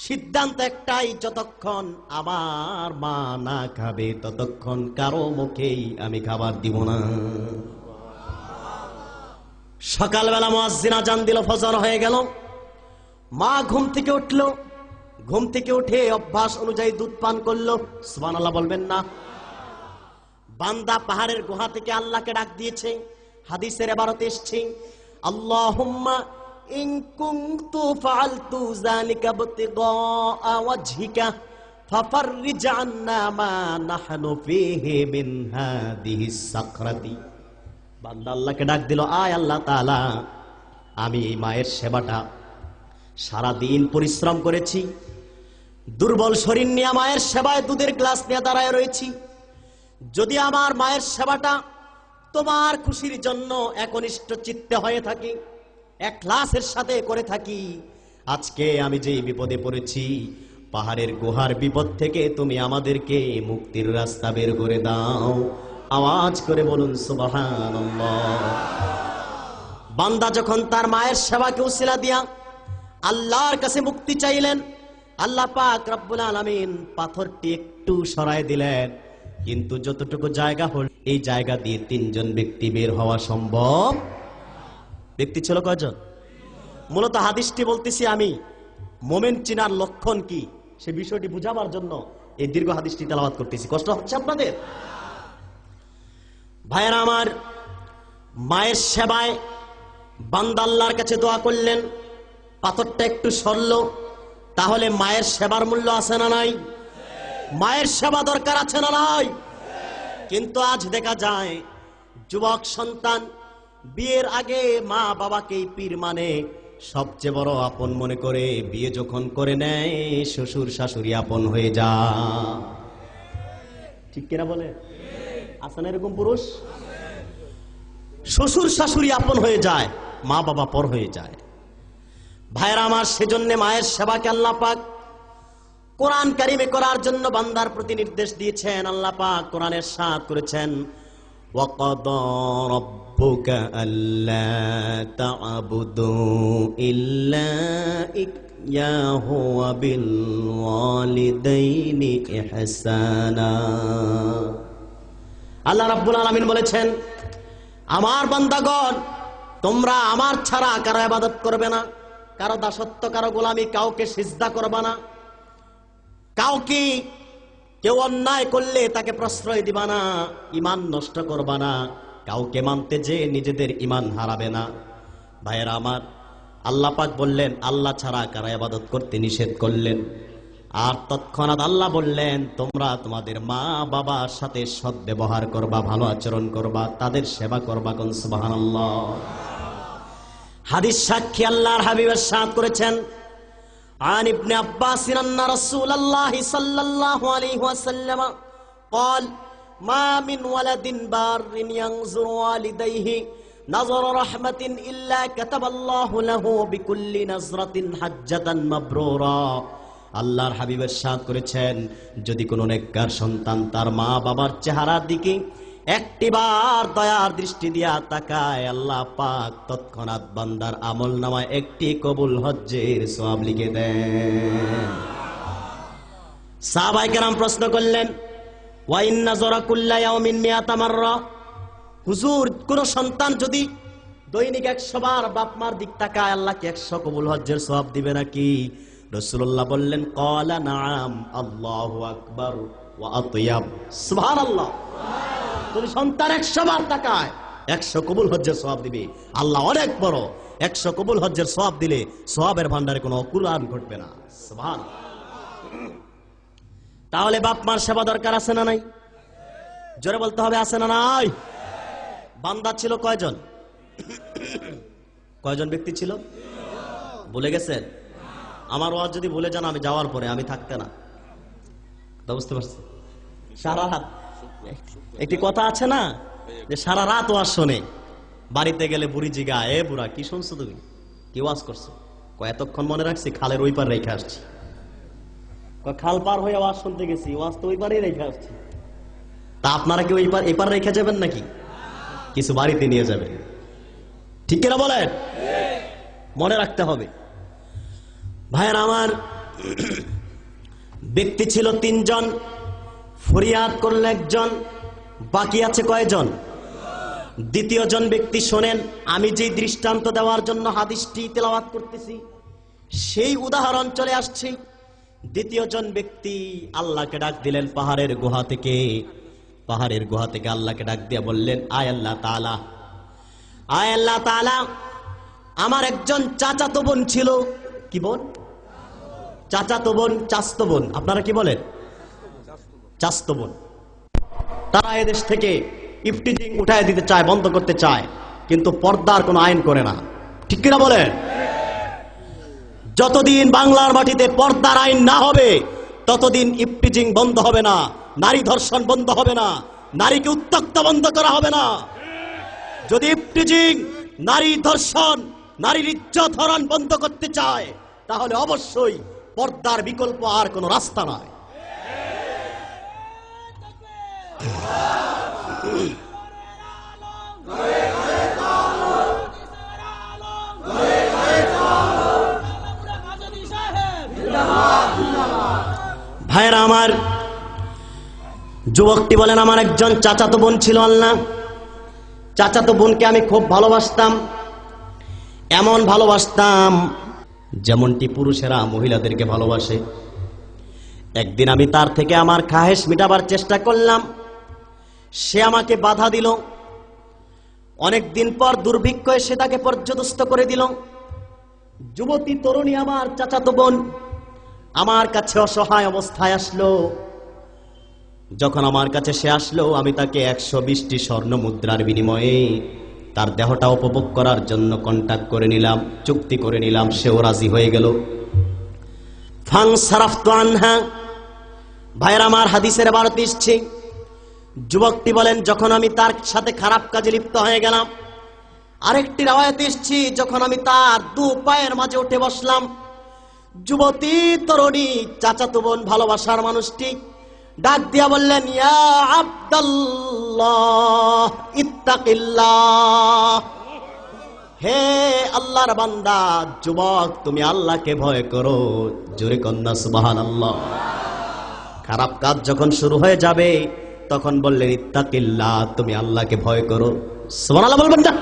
সিদ্ধান্ত একটাই, যতক্ষণ আমার মা না খাবে ততক্ষণ কারো মুখেই আমি খাবার দিব না। সকালবেলা মুয়াজ্জিন আজান দিল, ফজর হয়ে গেল। মা ঘুম থেকে উঠলো। ঘুম থেকে উঠে অভ্যাস অনুযায়ী দুধ পান করলো। সুবহানাল্লাহ বলবেন না? বান্দা পাহাড়ের গুহা থেকে আল্লাহকে ডাক দিয়েছে। হাদিসের ইবারতে এসেছে, আল্লাহুম্মা ইন কুনতু ফাআলতু যালিকা ইবতিগা ওয়াজহিকা ফাফাররিজ আন্না মা নাহনু ফীহি মিন হাদিহিস সাকরাতি। বান্দা আল্লাহকে ডাক দিল, আয় আল্লাহ তাআলা, আমি এই মায়ের সেবাটা সারা দিন পরিশ্রম করেছি, দুর্বল শরীর নিয়ে মায়ের সেবায় দুধের গ্লাস নিয়ে দাঁড়ায় রয়েছি। যদি আমার মায়ের সেবাটা তোমার খুশির জন্য একনিষ্ঠ চিত্তে হয়ে থাকি, ইখলাসের সাথে করে থাকি, আজকে আমি যে বিপদে পড়েছি, পাহাড়ের গুহার বিপদ থেকে তুমি আমাদেরকে মুক্তির রাস্তা বের করে দাও। আওয়াজ করে বলুন সুবহানাল্লাহ। বান্দা যখন তার মায়ের সেবাকে উসিলা দিয়া আল্লাহর কাছে মুক্তি চাইলেন, আল্লাহ পাক রব্বুল আলামিন পাথরটি একটু সরায় দিলেন, কিন্তু যতটুকু জায়গা হল এই জায়গা দিয়ে তিনজন ব্যক্তি বের হওয়া সম্ভব। ব্যক্তি ছিল কয়জন? মূলত হাদিসটি বলতেছি আমি, মোমেন চিনার লক্ষণ কি সে বিষয়টি বুঝাবার জন্য এই দীর্ঘ হাদিসটি তেলাওয়াত করতেছি। কষ্ট হচ্ছে আপনাদের? ভাইয়েরা আমার, মায়ের সেবায় বান্দা আল্লাহর কাছে দোয়া করলেন, পাথরটা একটু সরল, তাহলে মায়ের সেবার মূল্য আছে না নাই? মায়ের সেবা দরকার আছে না নাই? কিন্তু আজ দেখা যায় যুবক সন্তান বিয়ের আগে মা বাবাকেই পীর মানে সবচেয়ে বড় আপন মনে করে, বিয়ে যখন করে নেয় শ্বশুর শাশুড়ি আপন হয়ে যায়। ঠিক কিনা বলে? আছে না এরকম পুরুষ? শ্বশুর শাশুড়ি আপন হয়ে যায়, মা বাবা পর হয়ে যায়। ভাইরা আমার, সেজন্য মায়ের সেবাকে আল্লাহ পাক কোরআন কারিমে করার জন্য বান্দার প্রতি নির্দেশ দিয়েছেন। আল্লাহ পাক কোরআনের সাথ করেছেন, ওয়াকাদা রাব্বুকা আল্লা তা'বুদু ইল্লা ইয়াহু ওয়া বিল ওয়ালিদাইনি ইহসানা। আল্লাহ রাব্বুল আলামিন বলেছেন, আমার বান্দাগণ, তোমরা আমার ছাড়া কারো ইবাদত করবে না, কারো দাসত্ব, কারো গোলামি, কাউকে সিজদা করবে না, কাউকে কেউ অন্যায় করলে তাকে প্রশ্রয় দিবা না, ঈমান নষ্ট করবা না, কাউকে মানতে যে নিজেদের ঈমান হারাবে না। ভাইয়েরা আমার, আল্লাহ পাক বললেন আল্লাহ ছাড়া কারো ইবাদত করতে নিষেধ করলেন। আর তৎক্ষণাৎ আল্লাহ বললেন, তোমরা তোমাদের মা বাবার সাথে সৎ ব্যবহার করবা, ভালো আচরণ করবা, তাদের সেবা করবা। কোন সুবহানাল্লাহ। হাদিস সাক্ষী আল্লাহর হাবিবের সাথ করেছেন, عن ابن عباس أن رسول الله صلى الله عليه وسلم قال ما من ولد بار ينظر والديه نظر رحمة إلا كتب الله له بكل نظرة حجة مبرورا। আল্লাহর হাবিবের সাথ করেছেন, যদি কোনো নেককার সন্তান তার মা বাবার চেহারার দিকে একটিবার দয়ার দৃষ্টি দিয়া তাকায়, আল্লাহ পাক তৎক্ষণাৎ বান্দার আমল নামায় একটি কবুল হজ্জের সওয়াব লিখে দেন। সাহাবায়ে কেরাম প্রশ্ন করলেন, ওয়া ইন্না যারা কুল্লা ইয়াউমিন মিয়াতা মাররা, হুজুর, কোন সন্তান যদি দৈনিক 100 বার বাপ মার দিক তাকায়, আল্লাহ কি 100 কবুল হজ্জের সওয়াব দিবে নাকি? রাসূলুল্লাহ বললেন, ক্বালা নাআম, আল্লাহু আকবার ওয়া আতয়াব। সুবহানাল্লাহ। যদি সন্তান 100 বার তাকায় 100 কবুল হজ্জের সওয়াব দিবে। আল্লাহ অনেক বড়। 100 কবুল হজ্জের সওয়াব দিলে সওয়াবের ভান্ডারে কোনো অকুলান ঘটবে না। সুবহানাল্লাহ। তাহলে বাপ মার সেবা দরকার আছে না নাই? জোরে বলতে হবে, আছে না নাই? বান্দা ছিল কয়জন? কয়জন ব্যক্তি ছিল? ভুলে গেছেন? আমার ওয়াজ যদি ভুলে যান, আমি যাওয়ার পরে আমি থাকতে না, তা বুঝতে পারছি। সারা রাত একটি কথা আছে না যে সারা রাত ওয়াজ শোনে, বাড়িতে গেলে বুড়ি জিগা, এ বুড়া কি শুনছো তুমি, কি ওয়াজ করছো? এতক্ষণ মনে রাখছি খালের ওই পার রেখে আসছি। খাল পার হয়ে ওয়াজ শুনতে গেছি, ওয়াজ তো ওই পারেই রেখে আসছি। তা আপনারা কি ওই পার এপার রেখে যাবেন নাকি? কিছু বাড়িতে নিয়ে যাবেন, ঠিক কিনা বলেন? মনে রাখতে হবে। ভাইয়ের আমার, ব্যক্তি ছিল 3 জন, ফরিয়াদ করল 1 জন, বাকি আছে কয়জন? 2য় জন ব্যক্তি শোনেন, আমি যে দৃষ্টান্ত দেওয়ার জন্য হাদিসটি তেলাওয়াত করতেছি সেই উদাহরণ চলে আসছে। 2য় জন ব্যক্তি আল্লাহকে ডাক দিলেন পাহাড়ের গুহা থেকে। পাহাড়ের গুহা থেকে আল্লাহকে ডাক দিয়ে বললেন, আয় আল্লাহ তাআলা, আয় আল্লাহ তাআলা, আমার একজন চাচাতো বোন ছিল। কি বোন? চাচাতো বোন, চাচতো বোন। আপনারা কি বলেন? চাচতো বোন। তারা এদেশ থেকে ইফটিজিং উঠায় দিতে চায়, বন্ধ করতে চায়, কিন্তু পর্দার কোনো আইন করে না, ঠিক কিনা বলেন? যতদিন বাংলার মাটিতে পর্দার আইন না হবে ততদিন ইফটিজিং বন্ধ হবে না, নারী ধর্ষণ বন্ধ হবে না, নারীকে উত্ত্যক্ত বন্ধ করা হবে না। যদি ইফটিজিং, নারী ধর্ষণ, নারীর ইজ্জত হরণ বন্ধ করতে চায় তাহলে অবশ্যই পর্দার বিকল্প আর কোনো রাস্তা নাই। ভাইরা আমার, যুবকটি বলেন, আমার একজন চাচাতো বোন ছিল। আল্লাহ, চাচাতো বোনকে আমি খুব ভালোবাসতাম, এমন ভালোবাসতাম যেমনটি পুরুষেরা মহিলাদেরকে ভালোবাসে। একদিন আমি তার থেকে আমার খাহেশ মিটাবার চেষ্টা করলাম, সে আমাকে বাধা দিল। অনেকদিন পর দুর্ভিক্ষ এসে তাকে পর্যদস্ত করে দিল। যুবতী তরুণী আমার চাচাতো বোন আমার কাছে অসহায় অবস্থায় আসলো। যখন আমার কাছে সে আসলো, আমি তাকে 120টি স্বর্ণ মুদ্রার বিনিময়ে তার দেহটা উপভোগ করার জন্য কন্ট্যাক্ট করে নিলাম, চুক্তি করে নিলাম। সেও রাজি হয়ে গেল। ফাং সারাফতু আনহা। ভাইয়ের আমার, হাদিসের বারতে এসেছে, যুবকটি বলেন, যখন আমি তার সাথে খারাপ কাজে লিপ্ত হয়ে গেলাম। আরেকটি রাওয়ায়াতে এসেছে, যখন আমি তার 2 পায়ের মাঝে উঠে বসলাম। যুবতী তরুণী চাচাতো বোন, ভালোবাসার মানুষটি ডাক দিয়া বললেন, ইয়া আব্দুল্লাহ ইত্তাকিল্লাহ, হে আল্লাহর বান্দা, যুবক, তুমি আল্লাহকে ভয় করো। জোরে কন্যা সুবহানাল্লাহ। খারাপ কাজ যখন শুরু হয়ে যাবে তখন বললেন, ইত্তাকিল্লাহ, তুমি আল্লাহকে ভয় করো। সুবহানাল্লাহ বলবেন না?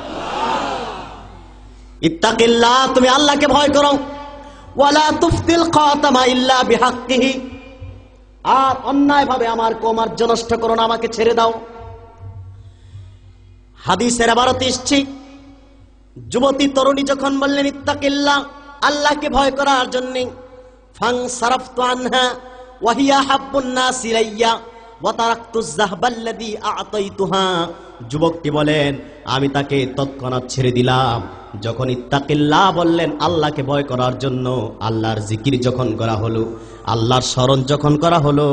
ইত্তাকিল্লাহ, তুমি আল্লাহকে ভয় করো। ওয়ালা তুফতিল খাতামা ইল্লা বিহাক্কিহি, আর অন্যায় ভাবে আমার কৌমার্য নষ্ট করো না, আমাকে ছেড়ে দাও। হাদিসের ইবারত এসেছে, যুবতী তরুণী যখন বললেন ইত্তাকিল্লাহ, আল্লাহকে ভয় করার জন্য, ফাং সারাফতু আনহা ওয়া হিয়া হাব্বুন নাস ইলাইয়া ওয়া তারাকতুজ যাহবাল্লাযী আ'তাইতুহা। যুবকটি বলেন, আমি তাকে তৎক্ষণাৎ ছেড়ে দিলাম। যখন ইত্তাকিল্লাহ বললেন, আল্লাহকে ভয় করার জন্য, আল্লাহর জিকির যখন করা হলো, আল্লাহর স্মরণ যখন করা হলো,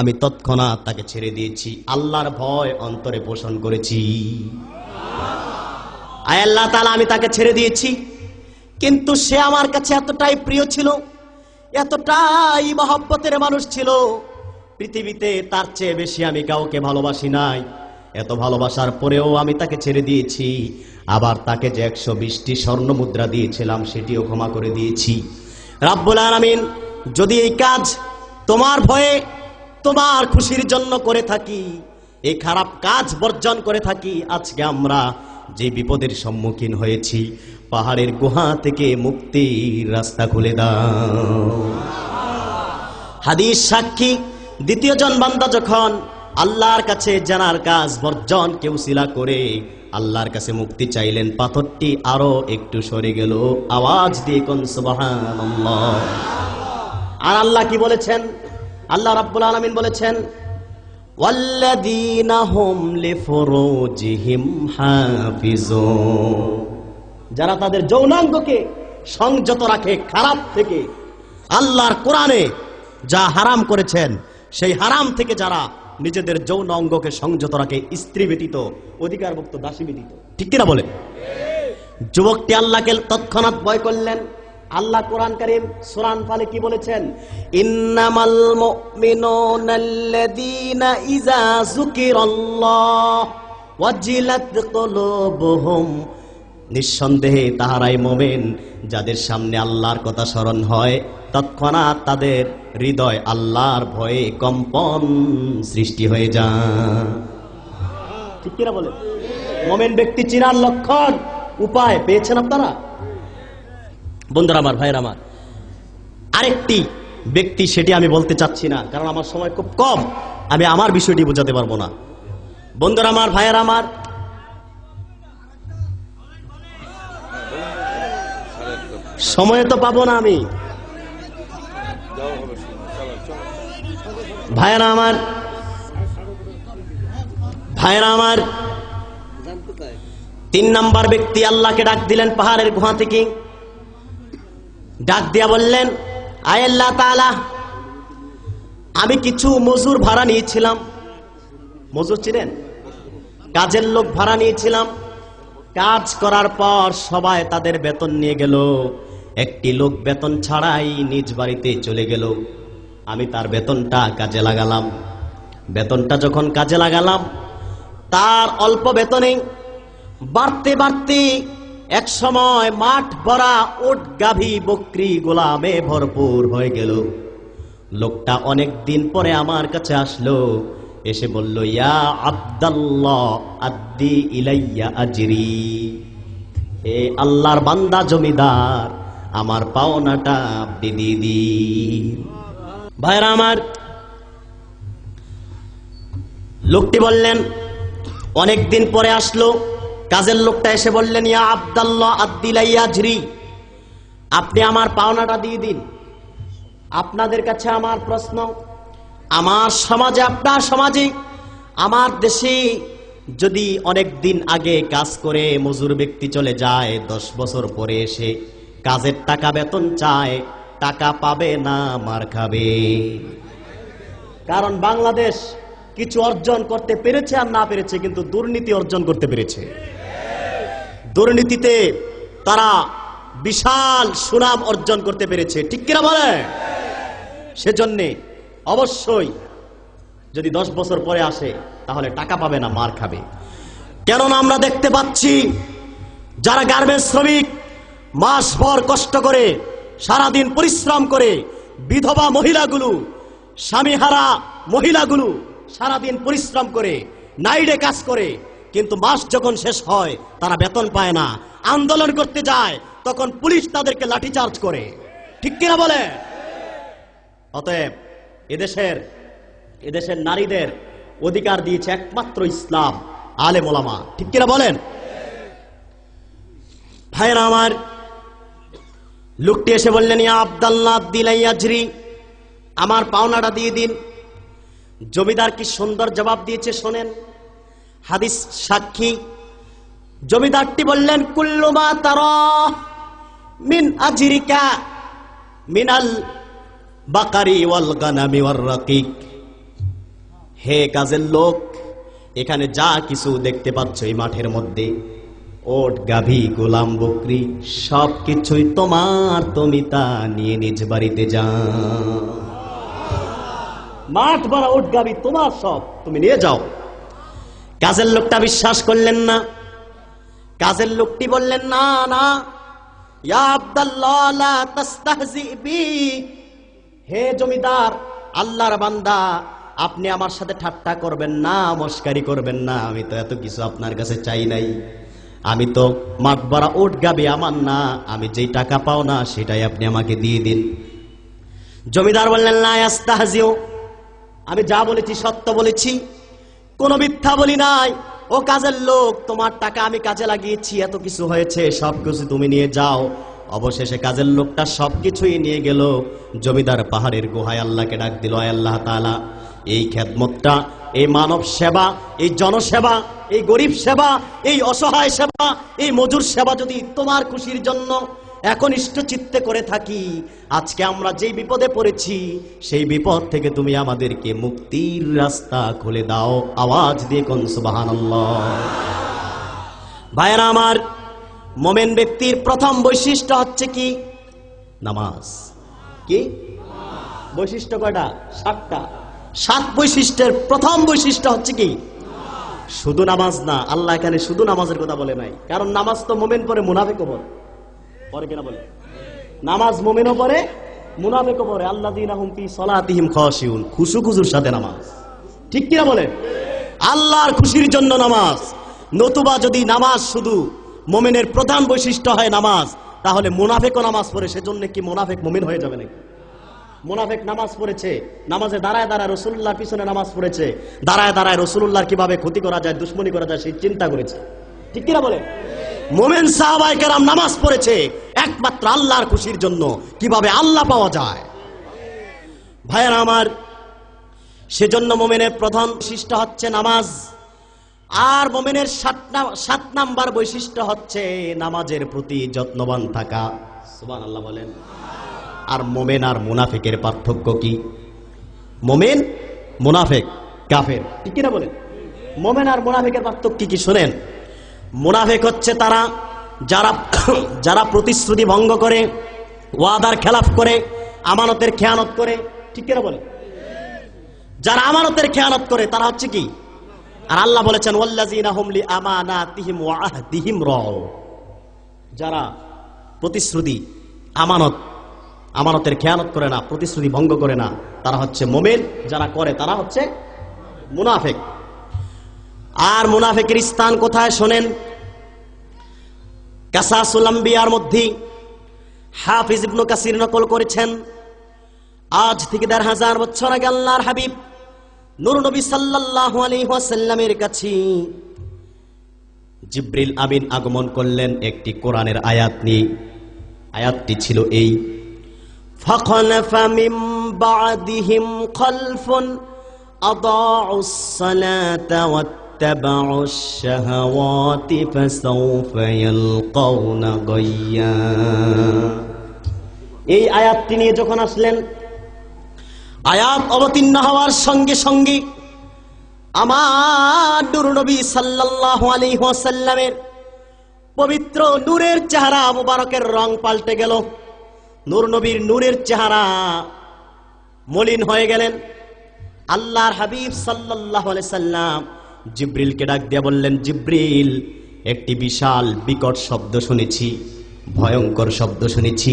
আমি তৎক্ষণাৎ তাকে ছেড়ে দিয়েছি। আল্লাহর ভয় অন্তরে পোষণ করেছি। আয় আল্লাহ তাআলা, আমি তাকে ছেড়ে দিয়েছি। কিন্তু সে আমার কাছে এতটাই প্রিয় ছিল, এতটাই মহব্বতের মানুষ ছিল, পৃথিবীতে তার চেয়ে বেশি আমি কাউকে ভালোবাসি নাই। এত ভালোবাসার পরেও আমি তাকে ছেড়ে দিয়েছি। আবার তাকে যে 120টি স্বর্ণ মুদ্রা দিয়েছিলাম সেটিও ক্ষমা করে দিয়েছি। রাব্বুল আলামিন, যদি এই কাজ তোমার ভয়ে, তোমার খুশির জন্য করে থাকি, এই খারাপ কাজ বর্জন করে থাকি, আজকে আমরা যে বিপদের সম্মুখীন হয়েছি, পাহাড়ের গুহা থেকে মুক্তির রাস্তা খুলে দাও। হাদিস সাক্ষী, দ্বিতীয় জন বান্দা যখন আল্লাহর কাছে জানার কাজ বর্জনকে উসিলা করে আল্লাহর কাছে মুক্তি চাইলেন, পাথরটি আরো একটু সরে গেল। আওয়াজ দিয়ে কোন সুবহানাল্লাহ। আর আল্লাহ কি বলেছেন? আল্লাহ রাব্বুল আলামিন বলেছেন, ওয়াল্লাযীনা হুম লিফুরুজিহিম হাফিজুন, যারা তাদের যৌনাঙ্গকে সংযত রাখে খারাপ থেকে। আল্লাহর কোরআনে যা হারাম করেছেন সেই হারাম থেকে যারা নিজেদের যৌন অঙ্গকে সংযত রাখে, স্ত্রী ব্যতীত, অধিকারভুক্ত দাসী ব্যতীত। ঠিক কিনা বলে? যুবকটি আল্লাহকে তৎক্ষণাৎ ভয় করলেন। আল্লাহ কোরআন কারীম সূরা আনফালে কি বলেছেন? ইন্নামাল মুমিনুনাল্লাযীনা ইযা যুকিরাল্লাহ ওয়াজিলাত কুলুবুহুম, নিঃসন্দেহে তাহারাই মুমিন যাদের সামনে আল্লাহর কথা স্মরণ হয়, তৎক্ষণাৎ তাদের হৃদয় আল্লাহর ভয়ে কম্পন সৃষ্টি হয়ে যায়। ঠিক কিনা বলে? মুমিন ব্যক্তি চিনার লক্ষণ উপায় পেয়েছেন আপনারা? বন্ধুরা আমার, ভাইরা আমার, আরেকটি ব্যক্তি, সেটি আমি বলতে চাচ্ছি না কারণ আমার সময় খুব কম, আমি আমার বিষয়টি বোঝাতে পারবো না। বন্ধুরা আমার, ভাইরা আমার, সময় তো পাবো না আমি। ভাইরা আমার, ভাইরা আমার, 3 নাম্বার ব্যক্তি আল্লাহকে ডাক দিলেন পাহাড়ের গুহা থেকে। ডাক দিয়া বললেন, আয় আল্লাহ তাআলা, আমি কিছু মজুর ভাড়া নিয়েছিলাম। মজুর চিনেন? কাজের লোক ভাড়া নিয়েছিলাম। কাজ করার পর সবাই তাদের বেতন নিয়ে গেল, একটি লোক বেতন ছাড়াই নিজ বাড়িতে চলে গেল। আমি তার বেতনটা কাজে লাগালাম। বেতনটা যখন কাজে লাগালাম, তার অল্প বেতনে বাড়তে বাড়তে এক সময় মাঠ ভরা উট, গাভী, বকরি, গোলামে ভরপুর হয়ে গেল। লোকটা অনেক দিন পরে আমার কাছে আসলো, এসে বলল, ইয়া আব্দাল্লাহ আদ্দি ইলাইয়া আজরি, এ আল্লাহর বান্দা জমিদার, আমার পাওনাটা আপনি দিয়ে দিন। ভাইরা আমার, লোকটি বললেন, অনেক দিন পরে আসলো। কাজের লোকটা এসে বললেন, ইয়া আব্দাল্লাহ আদ্দি ইলাইয়া আজরি, আপনি আমার পাওনাটা দিয়ে দিন। আপনাদের কাছে আমার প্রশ্ন, আমার সমাজে, আপনার সমাজে, আমার দেশে যদি অনেক দিন আগে কাজ করে মজুর ব্যক্তি চলে যায়, 10 বছর পরে এসে কাজের টাকা বেতন চায়, টাকা পাবে না মার খাবে? কারণ বাংলাদেশ কিছু অর্জন করতে পেরেছে আর না পেরেছে, কিন্তু দুর্নীতি অর্জন করতে পেরেছে। দুর্নীতিতে তারা বিশাল সুনাম অর্জন করতে পেরেছে। ঠিক কিনা বলে? সেজন্যে অবশ্যই যদি 10 বছর পরে আসে তাহলে টাকা পাবে না, মার খাবে। কেননা আমরা দেখতে পাচ্ছি যারা গার্মেন্টস শ্রমিক, মাসভর কষ্ট করে, সারাদিন পরিশ্রম করে, বিধবা মহিলাগুলো, স্বামীহারা মহিলাগুলো সারাদিন পরিশ্রম করে, নাইডে কাজ করে, কিন্তু মাস যখন শেষ হয় তারা বেতন পায় না। আন্দোলন করতে যায়, তখন পুলিশ তাদেরকে লাঠিচার্জ করে। ঠিক কিনা বলে? অতএব এদেশের নারীদের অধিকার দিয়েছে একমাত্র ইসলাম, আলেম ওলামা। ঠিক কিনা বলেন? ভাইরা আমার, লোকটি এসে বললেন, ইয়া আব্দাল্লাহ দিলাই আজরি, আমার পাওনাটা দিয়ে দিন। জমিদার কি সুন্দর জবাব দিয়েছে শোনেন, হাদিস সাক্ষী। জমিদারটি বললেন, কুল্লু মা তারা মিন আজরিকা মিনাল বাকারি ওয়াল গানামি ওয়ার রাকিক, হে কাজের লোক, এখানে যা কিছু দেখতে পাচ্ছ এই মাঠের মধ্যে, ওট, গাভী, গোলাম, বকরি, সব কিছুই তোমার, তুমি তা নিয়ে নিজ বাড়িতে যাও। মাঠ ভরা ওট, গাভী তোমার, সব তুমি নিয়ে যাও। কাজের লোকটা বিশ্বাস করলেন না। কাজের লোকটি বললেন, না না, ইয়া আব্দাল্লাহ লা তাস্তাহজি বি, হে জমিদার, আল্লাহর বান্দা, আপনি আমার সাথে ঠাট্টা করবেন না, মস্কারি করবেন না। আমি তো এত কিছু আপনার কাছে চাই নাই। আমি তো মাঠ ভরা উট গাবি আমার না, আমি যেই টাকা পাও না সেটাই আপনি আমাকে দিয়ে দিন। জমিদার বললেন, লা ইস্তাহজিউ, আমি যা বলেছি সত্য বলেছি, কোনো মিথ্যা বলি নাই। ও কাজের লোক, তোমার টাকা আমি কাজে লাগিয়েছি, এত কিছু হয়েছে, সবকিছু তুমি নিয়ে যাও। অবশেষে কাজের লোকটা সবকিছুই নিয়ে গেল। জমিদার পাহাড়ের গুহায় আল্লাহকে ডাক দিল, আয় আল্লাহ তাআলা, এই খেদমতটা, এই মানব সেবা, এই জনসেবা, এই গরিব সেবা, এই অসহায় সেবা, এই মজুর সেবা যদি তোমার খুশির জন্য একনিষ্ঠ চিত্তে করে থাকি, আজকে আমরা যেই বিপদে পড়েছি সেই বিপদ থেকে তুমি আমাদেরকে মুক্তির রাস্তা খুলে দাও। আওয়াজ দিয়ে কোন সুবহানাল্লাহ। ভাইরা আমার, মোমেন ব্যক্তির প্রথম বৈশিষ্ট্য হচ্ছে কি? নামাজ। কি বৈশিষ্ট্য? কয়টা? 7টা। 7 বৈশিষ্ট্যের প্রথম বৈশিষ্ট্য হচ্ছে কি? শুধু নামাজ না। আল্লাহ এখানে শুধু নামাজের কথা বলে নাই, কারণ নামাজ তো মোমেন পরে মুনাফিকও পড়ে। পরে কিনা বলে? নামাজ মোমেনও পড়ে, মুনাফিকও পড়ে। আল্লাযীনা হুম ফি সলাতিহিম খাশিউন, খুশু-খুজুর সাথে নামাজ। ঠিক কিনা বলে? আল্লাহর খুশির জন্য নামাজ। নতুবা যদি নামাজ শুধু মোমেনের প্রধান বৈশিষ্ট্য হয় নামাজ, তাহলে মুনাফিকও নামাজ পড়ে, সেজন্য কি মুনাফিক মুমিন হয়ে যাবে নাকি? মুনাফিক নামাজ পড়েছে, নামাজে দাঁড়ায় দাঁড়ায় রাসূলুল্লাহর পিছনে নামাজ পড়েছে, দাঁড়ায় দাঁড়ায় রাসূলুল্লাহর কিভাবে ক্ষতি করা যায়, দুশমনি করা যায় সেই চিন্তা করেছে। ঠিক কিনা বলে? মুমিন সাহাবায়ে কেরাম নামাজ পড়েছে একমাত্র আল্লাহর খুশির জন্য, কিভাবে আল্লাহ পাওয়া যায়। ভাইয়েরা আমার, সেজন্য মুমিনের প্রধান বৈশিষ্ট্য হচ্ছে নামাজ। আর মুমিনের 7 নাম্বার বৈশিষ্ট্য হচ্ছে নামাজের প্রতি যত্নবান থাকা। সুবহানাল্লাহ বলেন। আর মুমিন আর মুনাফিকের পার্থক্য কি? মুমিন, মুনাফিক, কাফের। ঠিক কিনা বলেন? মুমিন আর মুনাফিকের পার্থক্য কি শুনেন। মুনাফিক হচ্ছে তারা যারা প্রতিশ্রুতি ভঙ্গ করে, ওয়াদার খেলাফ করে, আমানতের খেয়ানত করে। ঠিক কিনা বলে? যারা আমানতের খেয়ানত করে তারা হচ্ছে কি? আর আল্লাহ বলেছেন, ওয়াল্লাযীনা হুম লিআমানাতিহিম ওয়া আহদিহিম রাউ, যারা প্রতিশ্রুতি, আমানতের খেয়ানত করে না, প্রতিশ্রুতি ভঙ্গ করে না, তারা হচ্ছে মুমিন। যারা করে তারা হচ্ছে মুনাফিক। আর মুনাফিকের স্থান কোথায় শোনেন। কাসাসুল আম্বিয়ার মধ্যে হাফিজ ইবনে কাসির নকল করেছেন, আজ থেকে ১৫০০ বছর আগে আল্লাহর হাবিব নূর নবী সাল্লাল্লাহু আলাইহি ওয়াসাল্লামের কাছে জিবরিল আমিন আগমন করলেন একটি কোরআনের আয়াত নিয়ে। আয়াতটি ছিল এই, ফাখলাফা মিন বা'দিহিম খালফুন আদাউস সালাতা ওয়াত্তাবাউশ শাহাওয়াতি ফাসাউফা ইয়ালকাউনা গায়্যা। এই আয়াতটি নিয়ে যখন আসলেন, আয়াত অবতীর্ণ হওয়ার সঙ্গে সঙ্গে আমার নূর নবী সাল্লাল্লাহু আলাইহি ওয়াসাল্লামের পবিত্র নূরের চেহারা মুবারকের রং পাল্টে গেল। নূর নবীর নূরের চেহারা মলিন হয়ে গেলেন। আল্লাহর হাবিব সাল্লাল্লাহু আলাইহি সাল্লাম জিবরিলকে ডাক দিয়ে বললেন, জিবরিল, একটি বিশাল বিকট শব্দ শুনেছি, ভয়ঙ্কর শব্দ শুনেছি,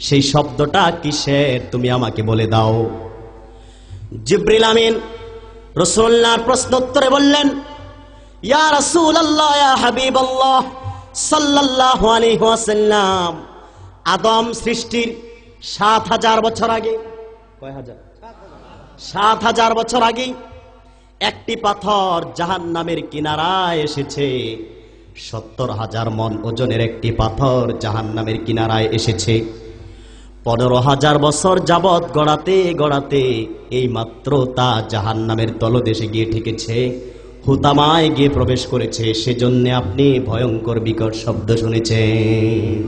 সেই শব্দটা কিসের তুমি আমাকে বলে দাও। জিবরিল আমিন রাসূলুল্লাহর প্রশ্ন উত্তরে বললেন, ইয়া রাসূলুল্লাহ, ইয়া হাবিবাল্লাহ সাল্লাল্লাহু আলাইহি ওয়াসাল্লাম, আদম সৃষ্টির ৭০০০ বছর আগে, কয় হাজার? ৭০০০ বছর আগে একটি পাথর জাহান্নামের কিনারায় এসেছে। ৭০,০০০ মন ওজনের একটি পাথর জাহান্নামের কিনারায় এসেছে। ১৫,০০০ বছর যাবৎ গড়াতে গড়াতে এই মাত্র তা জাহান্নামের তলদেশে গিয়ে ঠেকেছে, হুতামায় গিয়ে প্রবেশ করেছে। সেজন্য আপনি ভয়ঙ্কর বিকট শব্দ শুনেছেন।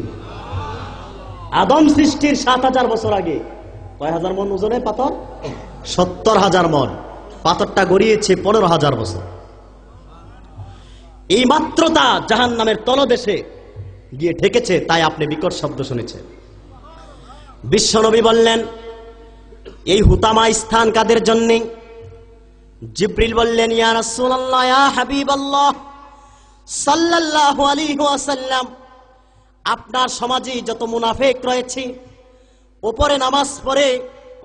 আদম সৃষ্টির ৭০০০ বছর আগে কয় হাজার মন ওজনের পাথর? ৭০,০০০ মন। পাথরটা গড়িয়েছে ১৫,০০০ বছর। এই মাত্র তা জাহান্নামের তলদেশে গিয়ে ঠেকেছে, তাই আপনি বিকট শব্দ শুনেছেন। বিশ্বনবী বললেন, এই হুতামা স্থান কাদের জন্য? জিবরিল বললেন, ইয়া রাসূলুল্লাহ, ইয়া হাবিবাল্লাহ সাল্লাল্লাহু আলাইহি ওয়াসাল্লাম, আপনার সমাজে যত মুনাফিক রয়েছে, উপরে নামাজ পড়ে,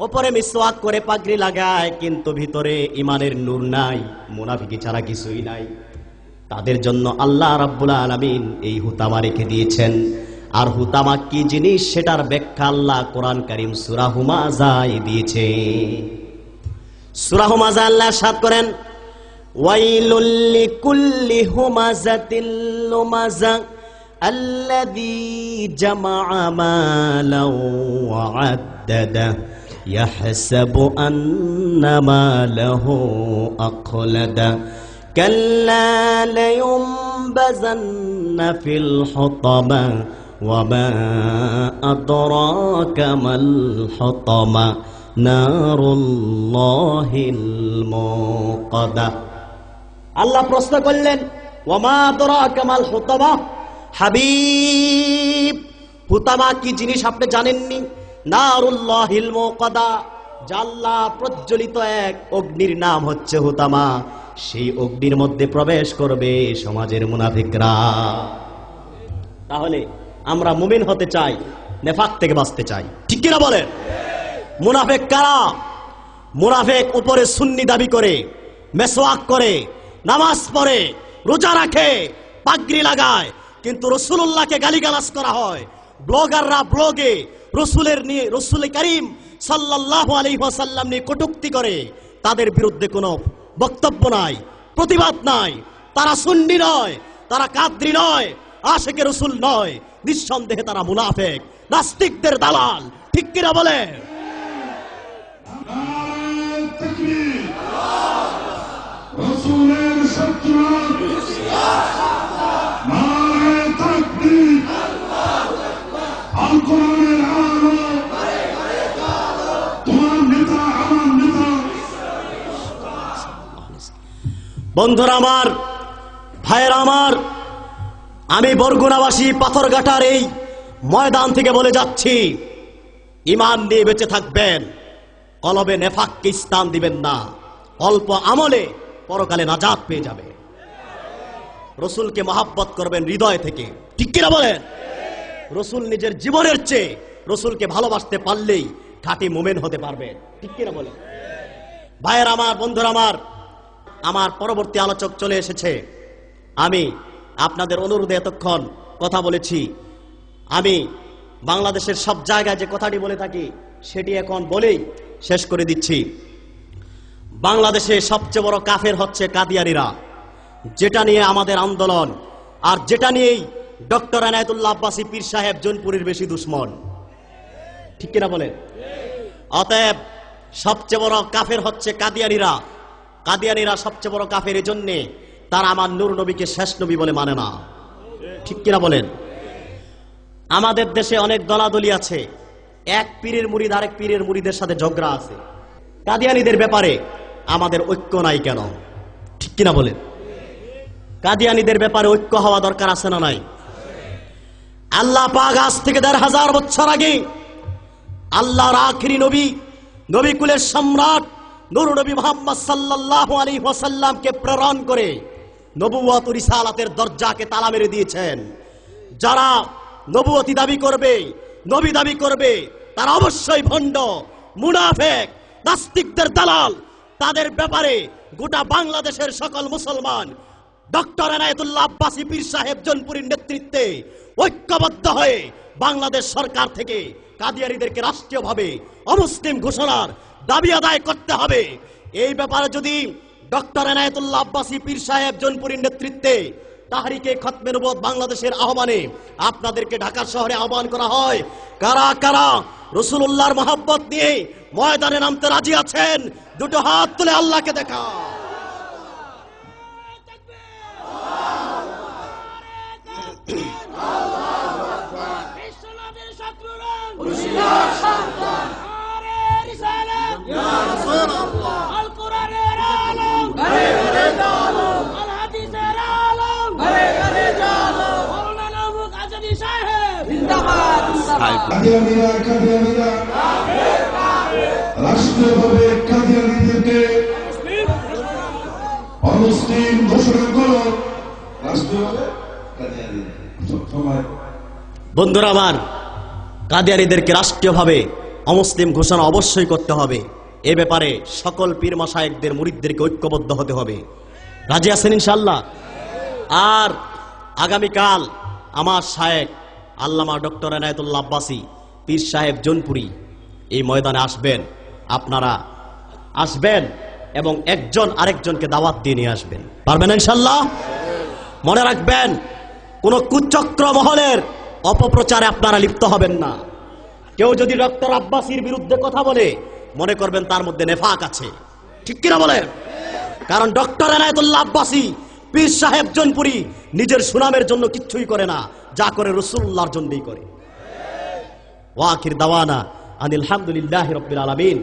উপরে মিসওয়াক করে, পাগড়ি লাগায়, কিন্তু ভিতরে ঈমানের নূর নাই, মুনাফিকি ছাড়া কিছুই নাই। তাদের জন্য আল্লাহ রাব্বুল আলামিন এই হুতামা রেখে দিয়েছেন। আর হুতামা কি জিনিস সেটার ব্যাখ্যা আল্লাহ কোরআন কারীম সূরা হুমাযায় দিয়েছে। সূরা হুমাযা আল্লাহ ইরশাদ করেন, ওয়াইলুল লিকুল্লি হুমাযাতিল লুমাযা আল্লাযী জামাআ মালাও ওয়া আদ্দাদা ইয়াহসাবু আন্না মালাহু আখলাদা কাল্লা লায়ুনবাযান্না ফিল হুতামা ওয়া মা আদরাকা মাল হুতামা নারুল্লাহিল মুকাদা। আল্লাহ প্রশ্ন করলেন, ওয়া মা আদরাকা মাল হুতামা, হাবিব হুতামা কি জিনিস আপনি জানেননি? নারুল্লাহিল মুকাদা, আল্লাহ প্রজ্বলিত এক অগ্নির নাম হচ্ছে হুতামা। সেই অগ্নির মধ্যে প্রবেশ করবে সমাজের মুনাফিকরা। তাহলে আমরা মুমিন হতে চাই, নেফাক থেকে বাঁচতে চাই, ঠিক কিনা বলেন? মুনাফিক কারা? মুনাফিক উপরে সুন্নি দাবি করে, মেসওয়াক করে, নামাজ পড়ে, রোজা রাখে, পাগড়ি লাগায়, কিন্তু রাসূলুল্লাহকে গালিগালাজ করা হয়। ব্লগাররা ব্লগে রাসূল কারীম সাল্লাল্লাহু আলাইহি ওয়াসাল্লাম নিয়ে কটূক্তি করে, তাদের বিরুদ্ধে কোনো বক্তব্য নাই, প্রতিবাদ নাই। তারা সুন্নি নয়, তারা কাদরি নয়, আশিকে রাসূল নয়, নিঃসন্দেহে তারা মুনাফিক, নাস্তিকদের দালাল, ঠিক কিনা বলে? নারায়ে তাকবীর, রাসূলের শত্রু, নারায়ে তাকবীর, আল কোরআনের আলো, তোমার নেতা আমার নেতা। বন্ধুরা আমার, ভাইয়েরা আমার, আমি বরগুনাবাসী পাথরঘাটার এই ময়দান থেকে বলে যাচ্ছি, ঈমান নিয়ে বেঁচে থাকবেন, কলবে নেফাককে স্থান দিবেন না। অল্প আমলে পরকালে নাজাত পেয়ে যাবে। রাসূলকে মহব্বত করবেন হৃদয় থেকে, ঠিক কিনা বলেন? রাসূল নিজের জীবনের চেয়ে রাসূলকে ভালোবাসতে পারলেই খাঁটি মুমিন হতে পারবেন, ঠিক কিনা বলেন? ভাইয়েরা আমার, বন্ধুরা আমার পরবর্তী আলোচক চলে এসেছে। আমি আপনাদের অনুরোধে এতক্ষণ কথা বলেছি। আমি বাংলাদেশের সব জায়গায় যে কথাটি বলে থাকি সেটি এখন বলেই শেষ করে দিচ্ছি। বাংলাদেশে সবচেয়ে বড় কাফের হচ্ছে কাদিয়ানীরা, যেটা নিয়ে আমাদের আন্দোলন, আর যেটা নিয়েই ডক্টর এনায়েতুল্লাহ আব্বাসী পীর সাহেব জৌনপুরীর বেশি দুশ্মন, ঠিক কিনা বলেন? অতএব সবচেয়ে বড় কাফের হচ্ছে কাদিয়ানীরা। কাদিয়ানীরা সবচেয়ে বড় কাফের এজন্যে তারা আমার নূর নবীকে শেষ নবী বলে মানে না, ঠিক কিনা বলেন? আমাদের দেশে অনেক দলাদলি আছে, এক পীরের মুরিদ আরেক পীরের মুরিদের সাথে ঝগড়া আছে। কাদিয়ানীদের ব্যাপারে আমাদের ঐক্য নাই কেন, ঠিক কিনা বলেন? কাদিয়ানীদের ব্যাপারে ঐক্য হওয়া দরকার আছে না নাই? আল্লাহ পাক আজ থেকে ১৫০০ বছর আগে আল্লাহর আখিরি নবী, নবী কুলের সম্রাট নূর নবী মুহাম্মদ সাল্লাল্লাহু আলাইহি ওয়াসাল্লামকে প্রেরণ করে নবুয়ত ও রিসালাতের দরজাকে তালা মেরে দিয়েছেন। যারা নবুয়তি দাবি করবে, নবী দাবি করবে, তারা অবশ্যই ভণ্ড, মুনাফিক, নাস্তিকদের দালাল। তাদের ব্যাপারে গোটা বাংলাদেশের সকল মুসলমান ডক্টর এনায়েতুল্লাহ আব্বাসী পীর সাহেব জৌনপুরীর নেতৃত্বে ঐক্যবদ্ধ হয়ে বাংলাদেশ সরকার থেকে কাদিয়ানীদেরকে রাষ্ট্রীয়ভাবে অমুসলিম ঘোষণার দাবি আদায় করতে হবে। এই ব্যাপারে যদি ডক্টর এনায়েতুল্লাহ আব্বাসী পীর সাহেব জৌনপুরীর নেতৃত্বে তাহরিকে খতমে নবুয়ত বাংলাদেশের আহ্বানে আপনাদেরকে ঢাকা শহরে আহ্বান করা হয়, কারা কারা রাসূলুল্লাহর মহব্বত নিয়ে ময়দানে নামতে রাজি আছেন? দুটো হাত তুলে আল্লাহকে দেখা। কাদিয়ানীরা রাষ্ট্রীয়ভাবে কাদিয়ানীদেরকে অমুসলিম ঘোষণা করো, রাষ্ট্রীয়ভাবে বন্ধুরা আমার, কাদিয়ানীদেরকে রাষ্ট্রীয়ভাবে অমুসলিম ঘোষণা অবশ্যই করতে হবে। এ ব্যাপারে সকল পীর মাশায়েখদের মুরিদদেরকে ঐক্যবদ্ধ হতে হবে। রাজি আছেন ইনশাআল্লাহ? আর আগামীকাল আমার শায়েখ আল্লামা ডক্টর এনায়েতুল্লাহ আব্বাসী পীর সাহেব জোনপুরি এই ময়দানে আসবেন। আপনারা আসবেন এবং একজন আরেকজনকে দাওয়াত দিয়ে নিয়ে আসবেন। পারবেন ইনশাআল্লাহ? মনে রাখবেন, কোন কুচক্র মহলের অপপ্রচারে আপনারা লিপ্ত হবেন না। কেউ যদি ডক্টর আব্বাসীর বিরুদ্ধে কথা বলে, মনে করবেন তার মধ্যে নেফাক আছে। ঠিক কিনা বলেন? কারণ ডক্টর এনায়েতুল্লাহ আব্বাসী পীর সাহেব জোনপুরি নিজের সুনামের জন্য কিচ্ছুই করে না, যা করে রাসূলুল্লাহর জন্যই করে। ওয়া আখির দাওয়ানা আনিল হামদুলিল্লাহি রাব্বিল আলামিন।